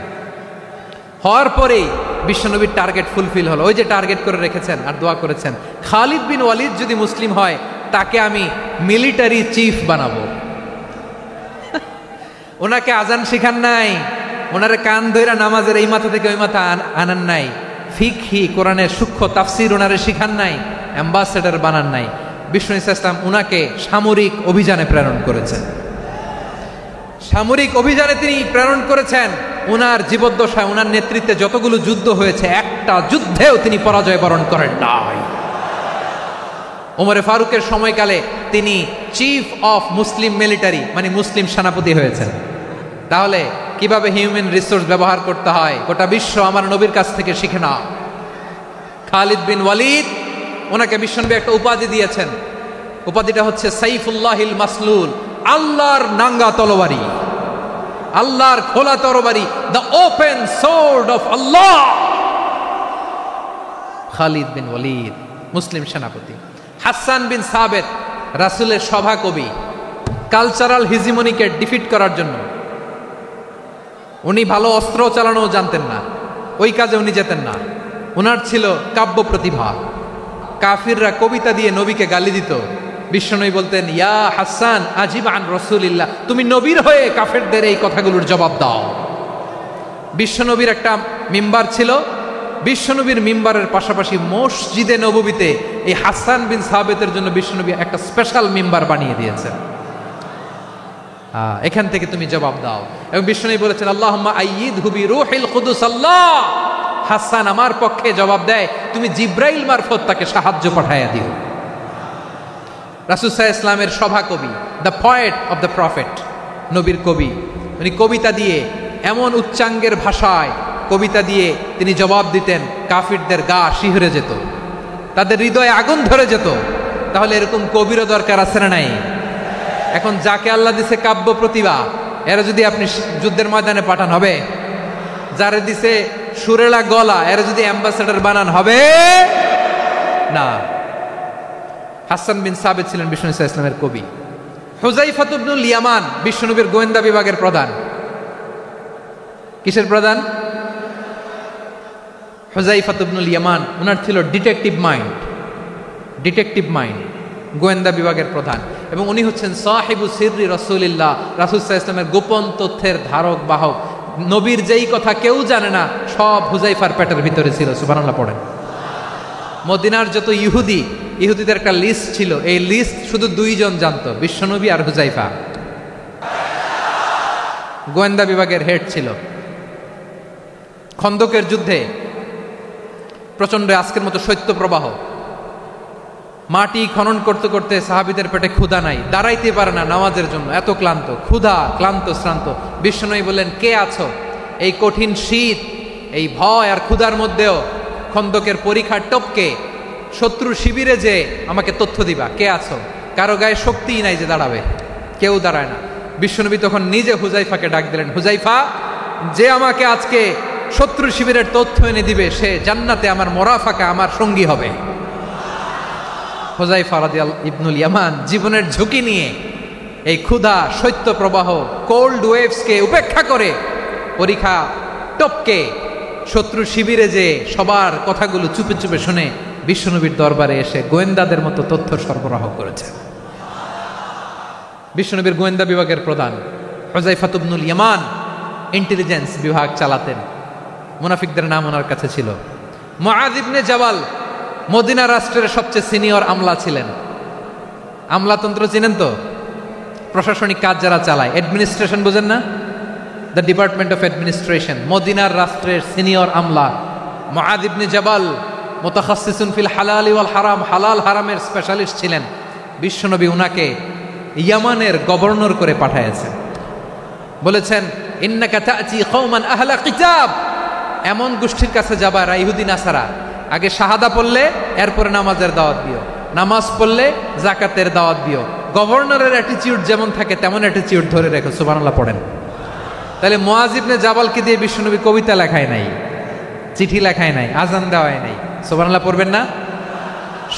হওয়ার পরেই বিশ্বনবীর টার্গেট ফুলফিল হলো। ওই যে টার্গেট করে রেখেছেন আর দোয়া করেছেন, খালিদ বিন ওয়ালিদ যদি মুসলিম হয় তাকে আমি মিলিটারি চিফ বানাবো। ওনাকে আজান শিখান নাই, ওনারে কান ধইরা নামাজের এই মাথা থেকে ওই মাথা আনান নাই, ফিকহি কোরআনের সূক্ষ্ম তাফসীর ওনারে শিখান নাই, অ্যাম্বাসেডর বানান নাই। বিষ্ণু ইসলাম উনাকে সামরিক অভিযানে প্রেরণ করেছেন। সামরিক অভিযানে তিনি প্রেরণ করেছেন। উনার জীবদ্দশায় উনার নেতৃত্বে যতগুলো যুদ্ধ হয়েছে, একটা যুদ্ধেও তিনি পরাজয় বরণ করেন নাই। ওমরে ফারুকের সময়কালে তিনি চিফ অফ মুসলিম মিলিটারি, মানে মুসলিম সেনাপতি হয়েছেন। তাহলে কিভাবে হিউম্যান রিসোর্স ব্যবহার করতে হয় গোটা বিশ্ব আমার নবীর কাছ থেকে শিখে না। খালিদ বিন ওয়ালিদ, ওনাকে বিশ্বনবী একটা উপাধি দিয়েছেন। উপাধিটা হচ্ছে সাইফুল্লাহিল মাসলুল, আল্লাহর নাঙ্গা তরবারি, আল্লাহর খোলা তরবারি, দ্য ওপেন সোর্ড অফ আল্লাহ। খালিদ বিন ওয়ালিদ মুসলিম সেনাপতি। হাসান বিন সাবেত রাসূলের সভা কবি, কালচারাল হিজিমনিকে ডিফিট করার জন্য। উনি ভালো অস্ত্র চালানো জানতেন না, ওই কাজে উনি যেতেন না। ওনার ছিল কাব্য প্রতিভা। কাফিররা কবিতা দিয়ে নবীকে গালি দিত, বিশ্বনবী বলতেন, ইয়া হাসান আজিব আন রাসূলিল্লাহ, তুমি নবীর হয়ে কাফেরদের এই কথাগুলোর জবাব দাও। বিশ্বনবীর একটা মিম্বার ছিল, বিশ্বনবীর মিম্বারের পাশাপাশি মসজিদে নববীতে এই হাসান বিন সাবেতের জন্য বিশ্বনবী একটা স্পেশাল মিম্বার বানিয়ে দিয়েছেন। এখান থেকে তুমি জবাব দাও। এবং বিশ্বনবী বলেছেন, আল্লাহুম্মা আইয়িদহু বিরূহিল কুদুস, আল্লাহ হাসান আমার পক্ষে জবাব দেয়, তুমি জিব্রাইল মারফত তাকে সাহায্য পাঠাইয়া দিও। রাসূল সাল্লাল্লাহু আলাইহি ইসলামের সভা কবি, the poet of the prophet, নবীর কবি। উনি কবিতা দিয়ে এমন উচ্চাঙ্গের ভাষায় কবিতা দিয়ে তিনি জবাব দিতেন, কাফিরদের গা শিহরে যেত, তাদের হৃদয়ে আগুন ধরে যেত। তাহলে এরকম কবিরও দরকার আছে না নাই? এখন যাকে আল্লাহ দিছে কাব্য প্রতিভা, এরা যদি আপনি যুদ্ধের ময়দানে পাঠান হবে? যারে দিছে সুরেলা গলা, এরা যদি অ্যাম্বাসেডর বানান হবে না। হাসান বিন সাবিত ছিলেন বিষ্ণু ইসলামের কবি। হুযায়ফা ইবনুল ইয়ামান বিশ্বনবীর গোয়েন্দা বিভাগের প্রধান। কিসের প্রধান? হুযায়ফা ইবনুল ইয়ামান। ওনার ছিল ডিটেকটিভ মাইন্ড, গোয়েন্দা বিভাগের প্রধান। এবং উনি হচ্ছেন সাহিবু সিররি রাসূলিল্লাহ, রাসূল সাল্লাল্লাহু আলাইহি ওয়াসাল্লামের গোপন তথ্যের ধারক বাহক। নবীর যেই কথা কেউ জানে না, সব হুযায়ফার পেটের ভিতরে ছিল। সুবহানাল্লাহ পড়েন। মদিনার যত ইহুদিদের একটা লিস্ট ছিল, এই লিস্ট শুধু দুইজন জানতো, বিশ্বনবী আর হুযায়ফা। গোয়েন্দা বিভাগের হেড ছিল। খন্দকের যুদ্ধে প্রচন্ড আজকের মতো শৈত্য প্রবাহ, মাটি খনন করতে করতে সাহাবীদের পেটে ক্ষুধা নাই, দাঁড়াইতে পারে না নামাজের জন্য, এত ক্লান্ত, ক্লান্ত শ্রান্ত। বিশ্বনবী বললেন, কে আছো? এই কঠিন শীত, এই ভয় আর ক্ষুধার মধ্যেও খন্দকের পরীক্ষার টপকে শত্রু শিবিরে যে আমাকে তথ্য দিবা, কে আছো? কারো গায়ে শক্তিই নাই যে দাঁড়াবে, কেউ দাঁড়ায় না। বিশ্বনবী তখন নিজে হুযায়ফাকে ডাক দিলেন, হুযায়ফা, যে আমাকে আজকে শত্রু শিবিরের তথ্য এনে দিবে, সে জান্নাতে আমার মোরাফাকা, আমার সঙ্গী হবে। হুযায়ফা রাদিয়াল্লাহু ইবনুল ইয়ামান জীবনের ঝুঁকি নিয়ে এই ক্ষুধা, শৈত্য প্রবাহ, কোল্ড ওয়েভসকে উপেক্ষা করে পরীক্ষা টপকে শত্রু শিবিরে যে সবার কথাগুলো চুপে চুপে শুনে বিশ্বনবীর দরবারে এসে গোয়েন্দাদের মতো তথ্য সরবরাহ করেছেন। বিশ্বনবীর গোয়েন্দা বিভাগের প্রধান হুযায়ফা ইবনুল ইয়ামান ইন্টেলিজেন্স বিভাগ চালাতেন। মুনাফিকদের নাম ওনার কাছে ছিল। মুআয ইবনে জাবাল মদিনা রাষ্ট্রের সবচেয়ে সিনিয়র আমলা ছিলেন। আমলাতন্ত্র চিনেন তো? প্রশাসনিক কাজ যারা চালায়, অ্যাডমিনিস্ট্রেশন বোঝেন না? The department of administration. মদিনার রাষ্ট্রের সিনিয়র আমলা মুআয ইবনে জাবাল মুতাখাসসিসুন ফিল হালাল ওয়াল হারাম, হালাল হারামের স্পেশালিস্ট ছিলেন। বিশ্বনবী উনাকে ইয়ামানের গভর্নর করে পাঠাইছেন। বলেছেন, ইন্নাকা তা'তি কওমান আহলা কিতাব, এমন গোষ্ঠীর কাছে যাবা যারা ইহুদি নাসারা, আগে শাহাদা পড়লে এরপরে নামাজের দাওয়াত দিও, নামাজ পড়লে যাকাতের দাওয়াত দিও। গভর্নরের অ্যাটিটিউড যেমন থাকে তেমন অ্যাটিটিউড ধরে রেখো। সুবহানাল্লাহ পড়েন। তাহলে মুআয ইবনে জাবালকে দিয়ে বিশ্বনবী কবিতা লেখায় নাই, চিঠি লেখায় নাই, আজান দেওয়ায় নাই। সুবহানাল্লাহ পড়বেন না?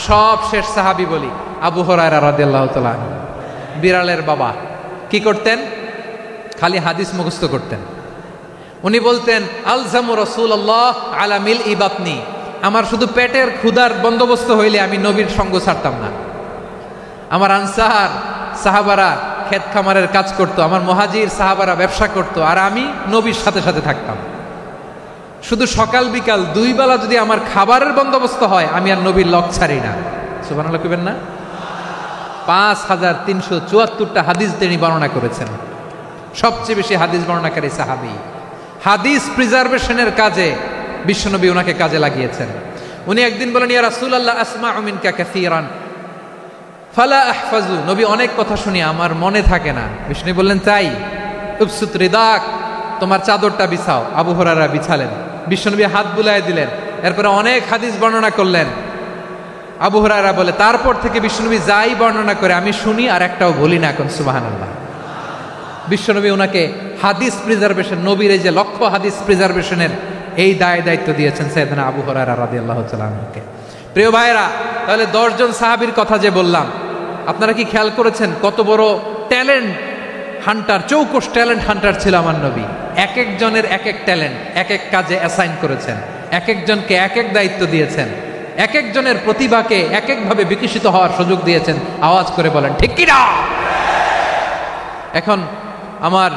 সব শেষ সাহাবী বলি আবু হুরায়রা রাদিয়াল্লাহু তাআলা, বিড়ালের বাবা, কি করতেন? খালি হাদিস মুখস্থ করতেন। উনি বলতেন, আলজামু রাসূলুল্লাহ আলা মিল ইবাতনি, আমার শুধু পেটের ক্ষুধার বন্দোবস্ত হইলে আমি নবীর সঙ্গ ছাড়তাম না। আমার আনসার সাহাবারা ক্ষেত খামারের কাজ করতো, আমার মুহাজির সাহাবারা ব্যবসা করতো, আর আমি নবীর সাথে সাথে থাকতাম। শুধু সকাল বিকাল দুই বেলা যদি আমার খাবারের বন্দোবস্ত হয়, আমি আর নবীর লক ছাড়ি না। সুবহানাল্লাহ কইবেন না? 5374টা হাদিস তিনি বর্ণনা করেছেন। সবচেয়ে বেশি হাদিস বর্ণনাকারী সাহাবী। হাদিস প্রিজার্ভেশনের কাজে বিশ্বনবী ওনাকে কাজে লাগিয়েছেন। উনি একদিন বলেন, ইয়া রাসূলুল্লাহ আসমাউ মিনকা কাসীরান ফালা আহফাজু, নবী অনেক কথা শুনি আমার মনে থাকে না। বিষ্ণু বললেন, তাই? উবসুত রিদাক, তোমার চাদরটা বিছাও। আবু হুরায়রা বিছালেন, বিশ্বনবী হাত বুলায় দিলেন, এরপরে অনেক হাদিস বর্ণনা করলেন। আবু হুরায়রা বলে, তারপর থেকে বিশ্বনবী যাই বর্ণনা করে আমি শুনি আর একটাও ভুলি না। এখন সুবহানাল্লাহ। বিশ্বনবী ওনাকে হাদিস প্রিজার্ভেশন, নবীর এই যে লক্ষ্য হাদিস প্রিজার্ভেশনের এই দায়িত্ব দিয়েছেন সাইয়েদনা আবু হুরায়রা রাদিয়াল্লাহু তাআলা আনহুকে। প্রিয় ভাইরা, তাহলে 10 জন সাহাবীর কথা যে বললাম, আপনারা কি খেয়াল করেছেন কত বড় ট্যালেন্ট হান্টার, চৌকস ট্যালেন্ট হান্টার ছিল আমার নবী। এক একজনের এক এক ট্যালেন্ট, এক এক কাজে অ্যাসাইন করেছেন, এক একজনকে এক এক দায়িত্ব দিয়েছেন, এক একজনের প্রতিভাকে এক একভাবে বিকশিত হওয়ার সুযোগ দিয়েছেন। আওয়াজ করে বলেন ঠিক কি না? এখন আমার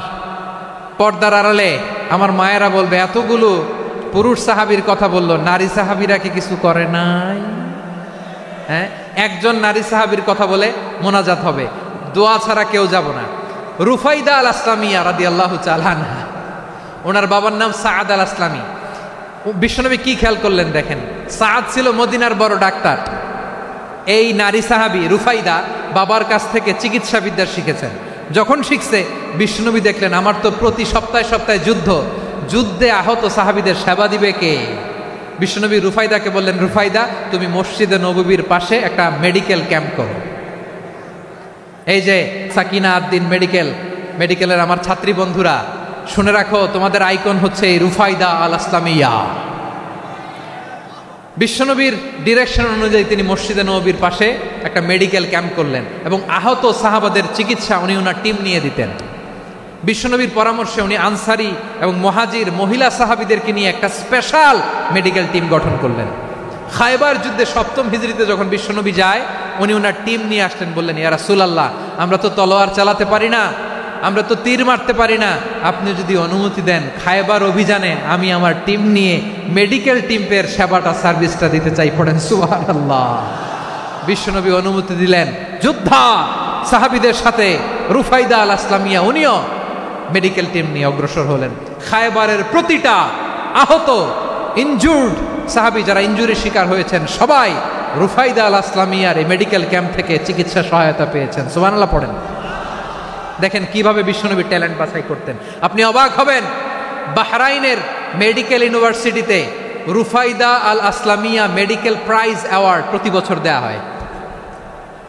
পর্দার আড়ালে আমার মায়েরা বলবে, এতগুলো পুরুষ সাহাবীর কথা বললো, নারী সাহাবীরা কি কিছু করে নাই? হ্যাঁ, একজন নারী সাহাবীর কথা বলে মোনাজাত হবে, দোয়া ছাড়া কেউ যাব না। রুফাইদা আল আসলামিয়া রাদিয়াল্লাহু তাআলা আনহা, ওনার বাবার নাম সাআদ আল আসলামি। বিশ্বনবী কি খেয়াল করলেন দেখেন, সাআদ ছিল মদিনার বড় ডাক্তার। এই নারী সাহাবী রুফাইদা বাবার কাছ থেকে চিকিৎসা বিদ্যা শিখেছেন। যখন শিখছে, বিশ্বনবী দেখলেন আমার তো প্রতি সপ্তাহে সপ্তাহে যুদ্ধ, যুদ্ধে আহত সাহাবীদের সেবা দিবে কে? বিশ্বনবী রুফাইদাকে বললেন, রুফাইদা তুমি মসজিদে নববীর পাশে একটা মেডিকেল ক্যাম্প করো। এই যে সাকিনা আদ্দিন মেডিকেলের আমার ছাত্রী বন্ধুরা, শুনে রাখো, তোমাদের আইকন হচ্ছে এই রুফাইদা আল আসলামিয়া। বিশ্বনবীর ডিরেকশন অনুযায়ী তিনি মসজিদে নববীর পাশে একটা মেডিকেল ক্যাম্প করলেন এবং আহত সাহাবাদের চিকিৎসা উনি ওনার টিম নিয়ে দিতেন। বিশ্বনবীর পরামর্শে উনি আনসারি এবং মুহাজির মহিলা সাহাবীদেরকে নিয়ে একটা স্পেশাল মেডিকেল টিম গঠন করলেন। খায়বার যুদ্ধে 7ম হিজরিতে যখন বিশ্বনবী যায়, উনি ওনার টিম নিয়ে আসলেন, বললেন, ইয়া রাসূলুল্লাহ, আমরা তো তলোয়ার চালাতে পারি না, আমরা তো তীর মারতে পারি না, আপনি যদি অনুমতি দেন খায়বার অভিযানে আমি আমার টিম নিয়ে মেডিকেল টিমের সেবাটা সার্ভিসটা দিতে চাই। পড়েন সুবহানাল্লাহ। বিশ্বনবী অনুমতি দিলেন, যোদ্ধা সাহাবীদের সাথে রুফাইদা আল আসলামিয়া উনিও মেডিকেল টিম নিয়ে অগ্রসর হলেন। খায়বারের প্রতিটা আহত ইনজুর্ড সাহাবী যারা ইনজুরির শিকার হয়েছেন সবাই রুফাইদা আল আসলামিয়ার এই মেডিকেল ক্যাম্প থেকে চিকিৎসা সহায়তা পেয়েছেন। সুবহানাল্লাহ পড়েন। দেখেন কিভাবে বিশ্বনবী ট্যালেন্ট বাছাই করতেন। আপনি অবাক হবেন, বাহরাইনের মেডিকেল ইউনিভার্সিটিতে রুফাইদা আল আসলামিয়া মেডিকেল প্রাইজ অ্যাওয়ার্ড প্রতি বছর দেয়া হয়।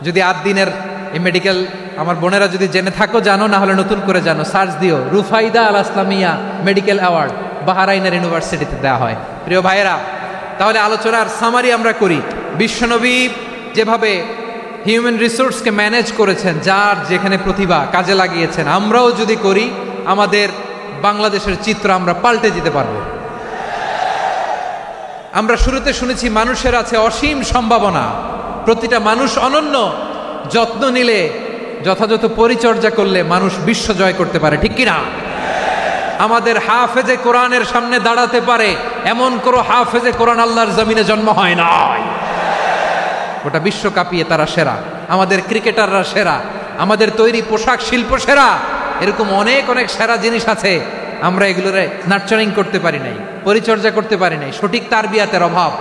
যদি 8 দিনের এই মেডিকেল আমার বোনেরা যদি জেনে থাকো জানো, না হলে নতুন করে জানো, সার্চ দিও রুফাইদা আল আসলামিয়া মেডিকেল অ্যাওয়ার্ড বাহরাইনের ইউনিভার্সিটিতে দেওয়া হয়। প্রিয় ভাইয়েরা, তাহলে আলোচনার সামারি আমরা করি। বিশ্বনবী যেভাবে হিউম্যান রিসোর্সকে ম্যানেজ করেছেন, যার যেখানে প্রতিভা কাজে লাগিয়েছেন, আমরাও যদি করি আমাদের বাংলাদেশের চিত্র আমরা পাল্টে দিতে পারবো। আমরা শুরুতে শুনেছি মানুষের আছে অসীম সম্ভাবনা, প্রতিটা মানুষ অনন্য, যত্ন নিলে যথাযথ পরিচর্যা করলে মানুষ বিশ্ব জয় করতে পারে, ঠিক কিনা? আমাদের হাফেজে কোরআনের সামনে দাঁড়াতে পারে এমন কোনো হাফেজে কোরআন আল্লাহর জমিনে জন্ম হয় নাই। গোটা বিশ্ব কাঁপিয়ে তারা সেরা, আমাদের ক্রিকেটাররা সেরা, আমাদের তৈরি পোশাক শিল্প সেরা, এরকম অনেক অনেক সেরা জিনিস আছে, আমরা এগুলোরে নার্চারিং করতে পারি নাই, পরিচর্যা করতে পারি নাই, সঠিক তারবিয়াতের অভাব।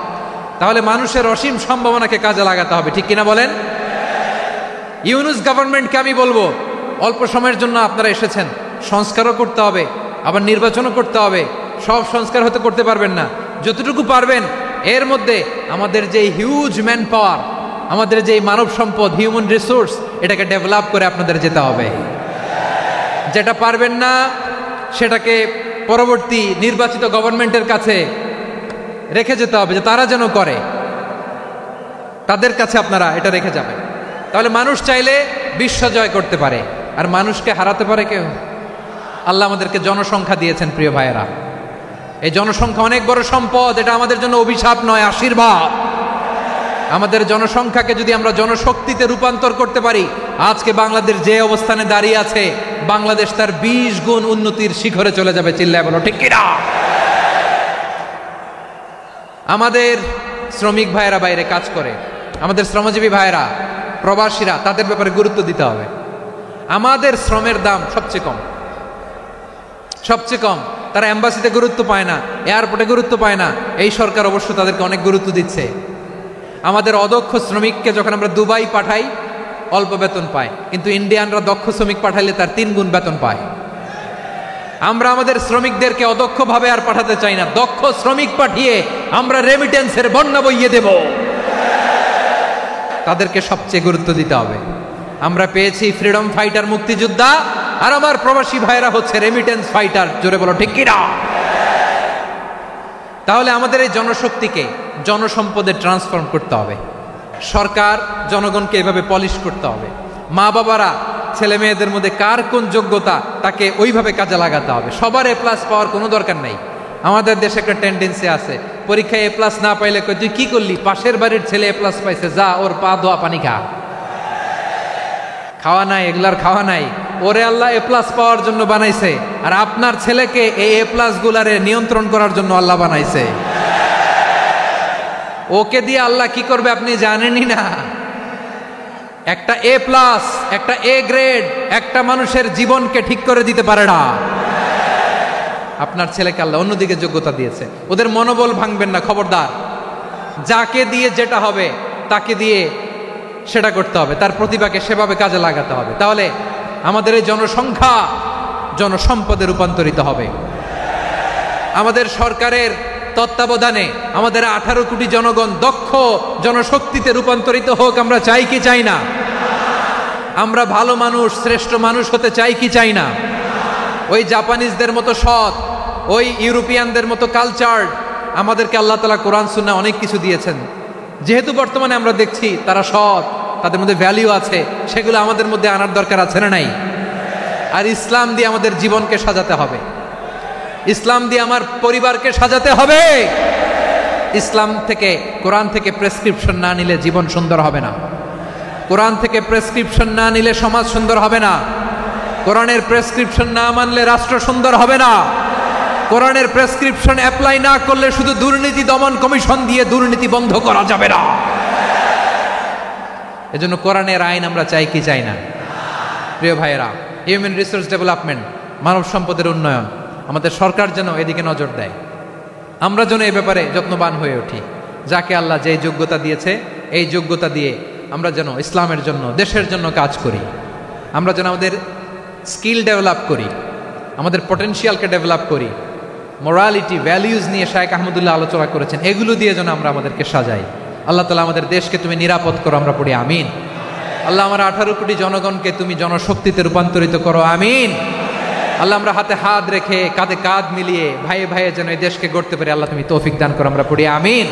তাহলে মানুষের অসীম সম্ভাবনাকে কাজে লাগাতে হবে, ঠিক কিনা বলেন? ইউনুস গভর্নমেন্টকে আমি বলবো, অল্প সময়ের জন্য আপনারা এসেছেন, সংস্কারও করতে হবে, আবার নির্বাচনও করতে হবে। সব সংস্কার হতে করতে পারবেন না, যতটুকু পারবেন এর মধ্যে আমাদের যে হিউজ ম্যান পাওয়ার, আমাদের যে মানব সম্পদ, হিউম্যান রিসোর্স, এটাকে ডেভেলপ করে আপনাদের যেতে হবে। যেটা পারবেন না সেটাকে পরবর্তী নির্বাচিত গভর্নমেন্টের কাছে রেখে যেতে হবে, যে তারা যেন করে, তাদের কাছে আপনারা এটা রেখে যাবেন। তাহলে মানুষ চাইলে বিশ্ব জয় করতে পারে, আর মানুষকে হারাতে পারে কেউ? আল্লাহ আমাদেরকে জনসংখ্যা দিয়েছেন প্রিয় ভাইয়েরা, এই জনসংখ্যা অনেক বড় সম্পদ, এটা আমাদের জন্য অভিশাপ নয়, আশীর্বাদ। আমাদের জনসংখ্যাকে যদি আমরা জনশক্তিতে রূপান্তর করতে পারি, আজকে বাংলাদেশ যে অবস্থানে দাঁড়িয়ে আছে, বাংলাদেশ তার 20 গুণ উন্নতির শিখরে চলে যাবে। চিল্লায় বলো ঠিক কিনা? আমাদের শ্রমিক ভাইয়েরা বাইরে কাজ করে, আমাদের শ্রমজীবী ভাইয়েরা, প্রবাসীরা, তাদের ব্যাপারে গুরুত্ব দিতে হবে। আমাদের শ্রমের দাম সবচেয়ে কম, সবচেয়ে কম। তারা এম্বাসিতে গুরুত্ব পায় না, এয়ারপোর্টে গুরুত্ব পায় না, এই সরকার অবশ্য তাদেরকে অনেক গুরুত্ব দিচ্ছে। আমাদের অদক্ষ শ্রমিককে যখন আমরা দুবাই পাঠাই অল্প বেতন পায়, কিন্তু ইন্ডিয়ানরা দক্ষ শ্রমিক পাঠাইলে তার 3 গুণ বেতন পায়। আমরা আমাদের শ্রমিকদেরকে অদক্ষভাবে আর পাঠাতে চাই না, দক্ষ শ্রমিক পাঠিয়ে আমরা রেমিটেন্সের বন্যা বইয়ে দেব। তাদেরকে সবচেয়ে গুরুত্ব দিতে হবে। আমরা পেয়েছি ফ্রিডম ফাইটার, মুক্তিযোদ্ধা, আর আমার প্রবাসী ভাইরা হচ্ছে রেমিটেন্স ফাইটার। জোরে বলো ঠিক কিনা? তাহলে আমাদের এই জনশক্তিকে জনসম্পদে ট্রান্সফর্ম করতে হবে। সরকার জনগণকে এভাবে পলিশ করতে হবে। মা বাবারা ছেলে মেয়েদের মধ্যে কার কোন যোগ্যতা তাকে ওইভাবে কাজে লাগাতে হবে। সবার A+ পাওয়ার কোনো দরকার নাই। আমাদের দেশে একটা টেন্ডেন্সি আছে, পরীক্ষায় A+ না পাইলে তুই কি করলি, পাশের বাড়ির ছেলে A+ পাইছে, যা ওর পা ধোয়া পানি খা। খাওয়া নাই, এগুলার খাওয়া নাই, ওরে আল্লাহ A+ পাওয়ার জন্য বানাইছে, আর আপনার ছেলেকে এই A+ গুলারে নিয়ন্ত্রণ করার জন্য আল্লাহ বানাইছে। ওকে দিয়ে আল্লাহ কি করবে আপনি জানেনই না। একটা A+, একটা A গ্রেড একটা মানুষের জীবনকে ঠিক করে দিতে পারে না। আপনার ছেলেকে আল্লাহ অন্যদিকে যোগ্যতা দিয়েছে, ওদের মনোবল ভাঙবেন না, খবরদার। যাকে দিয়ে যেটা হবে তাকে দিয়ে সেটা করতে হবে, তার প্রতিভাকে সেভাবে কাজে লাগাতে হবে। তাহলে আমাদের এই জনসংখ্যা জনসম্পদে রূপান্তরিত হবে। আমাদের সরকারের তত্ত্বাবধানে আমাদের 18 কোটি জনগণ দক্ষ জনশক্তিতে রূপান্তরিত হোক, আমরা চাই কি চাই না? আমরা ভালো মানুষ, শ্রেষ্ঠ মানুষ হতে চাই কি চাই না? ওই জাপানিজদের মতো সৎ, ওই ইউরোপিয়ানদের মতো কালচার্ড, আমাদেরকে আল্লাহ তাআলা কোরআন সুন্নাহ অনেক কিছু দিয়েছেন। যেহেতু বর্তমানে আমরা দেখছি তারা সৎ, তাদের মধ্যে ভ্যালিউ আছে, সেগুলো আমাদের মধ্যে আনার দরকার আছে না নাই? আর ইসলাম দিয়ে আমাদের জীবনকে সাজাতে হবে, ইসলাম দিয়ে আমার পরিবারকে সাজাতে হবে। ইসলাম থেকে, কোরআন থেকে প্রেসক্রিপশন না নিলে জীবন সুন্দর হবে না। কোরআন থেকে প্রেসক্রিপশন না নিলে সমাজ সুন্দর হবে না। কোরআনের প্রেসক্রিপশন না মানলে রাষ্ট্র সুন্দর হবে না। কোরআনের প্রেসক্রিপশন অ্যাপ্লাই না করলে শুধু দুর্নীতি দমন কমিশন দিয়ে দুর্নীতি বন্ধ করা যাবে না। এজন্য কোরআনের আইন আমরা চাই কি চাই না? প্রিয় ভাইয়েরা, হিউম্যান রিসোর্স ডেভেলপমেন্ট, মানব সম্পদের উন্নয়ন, আমাদের সরকার যেন এদিকে নজর দেয়। আমরা যেন এ ব্যাপারে যত্নবান হয়ে উঠি। যাকে আল্লাহ যে যোগ্যতা দিয়েছে, এই যোগ্যতা দিয়ে আমরা যেন ইসলামের জন্য, দেশের জন্য কাজ করি। আমরা যেন আমাদের স্কিল ডেভেলপ করি, আমাদের পটেনশিয়ালকে ডেভেলপ করি। মোরালিটি, ভ্যালিউজ নিয়ে শায়েখ আহমদুল্লাহ আলোচনা করেছেন, এগুলো দিয়ে যেন আমরা আমাদেরকে সাজাই। আল্লাহ তাআলা আমাদের দেশকে তুমি নিরাপদ করো, আমরা পড়ি আমিন। আল্লাহ আমার 18 কোটি জনগণকে তুমি জনশক্তিতে রূপান্তরিত করো, আমিন। আল্লাহ আমরা হাতে হাত রেখে, কাঁধে কাঁধ মিলিয়ে, ভাইয়ে ভাইয়ে যেন এই দেশকে গড়তে পারি, আল্লাহ তুমি তৌফিক দান করো, আমরা পড়ি আমিন।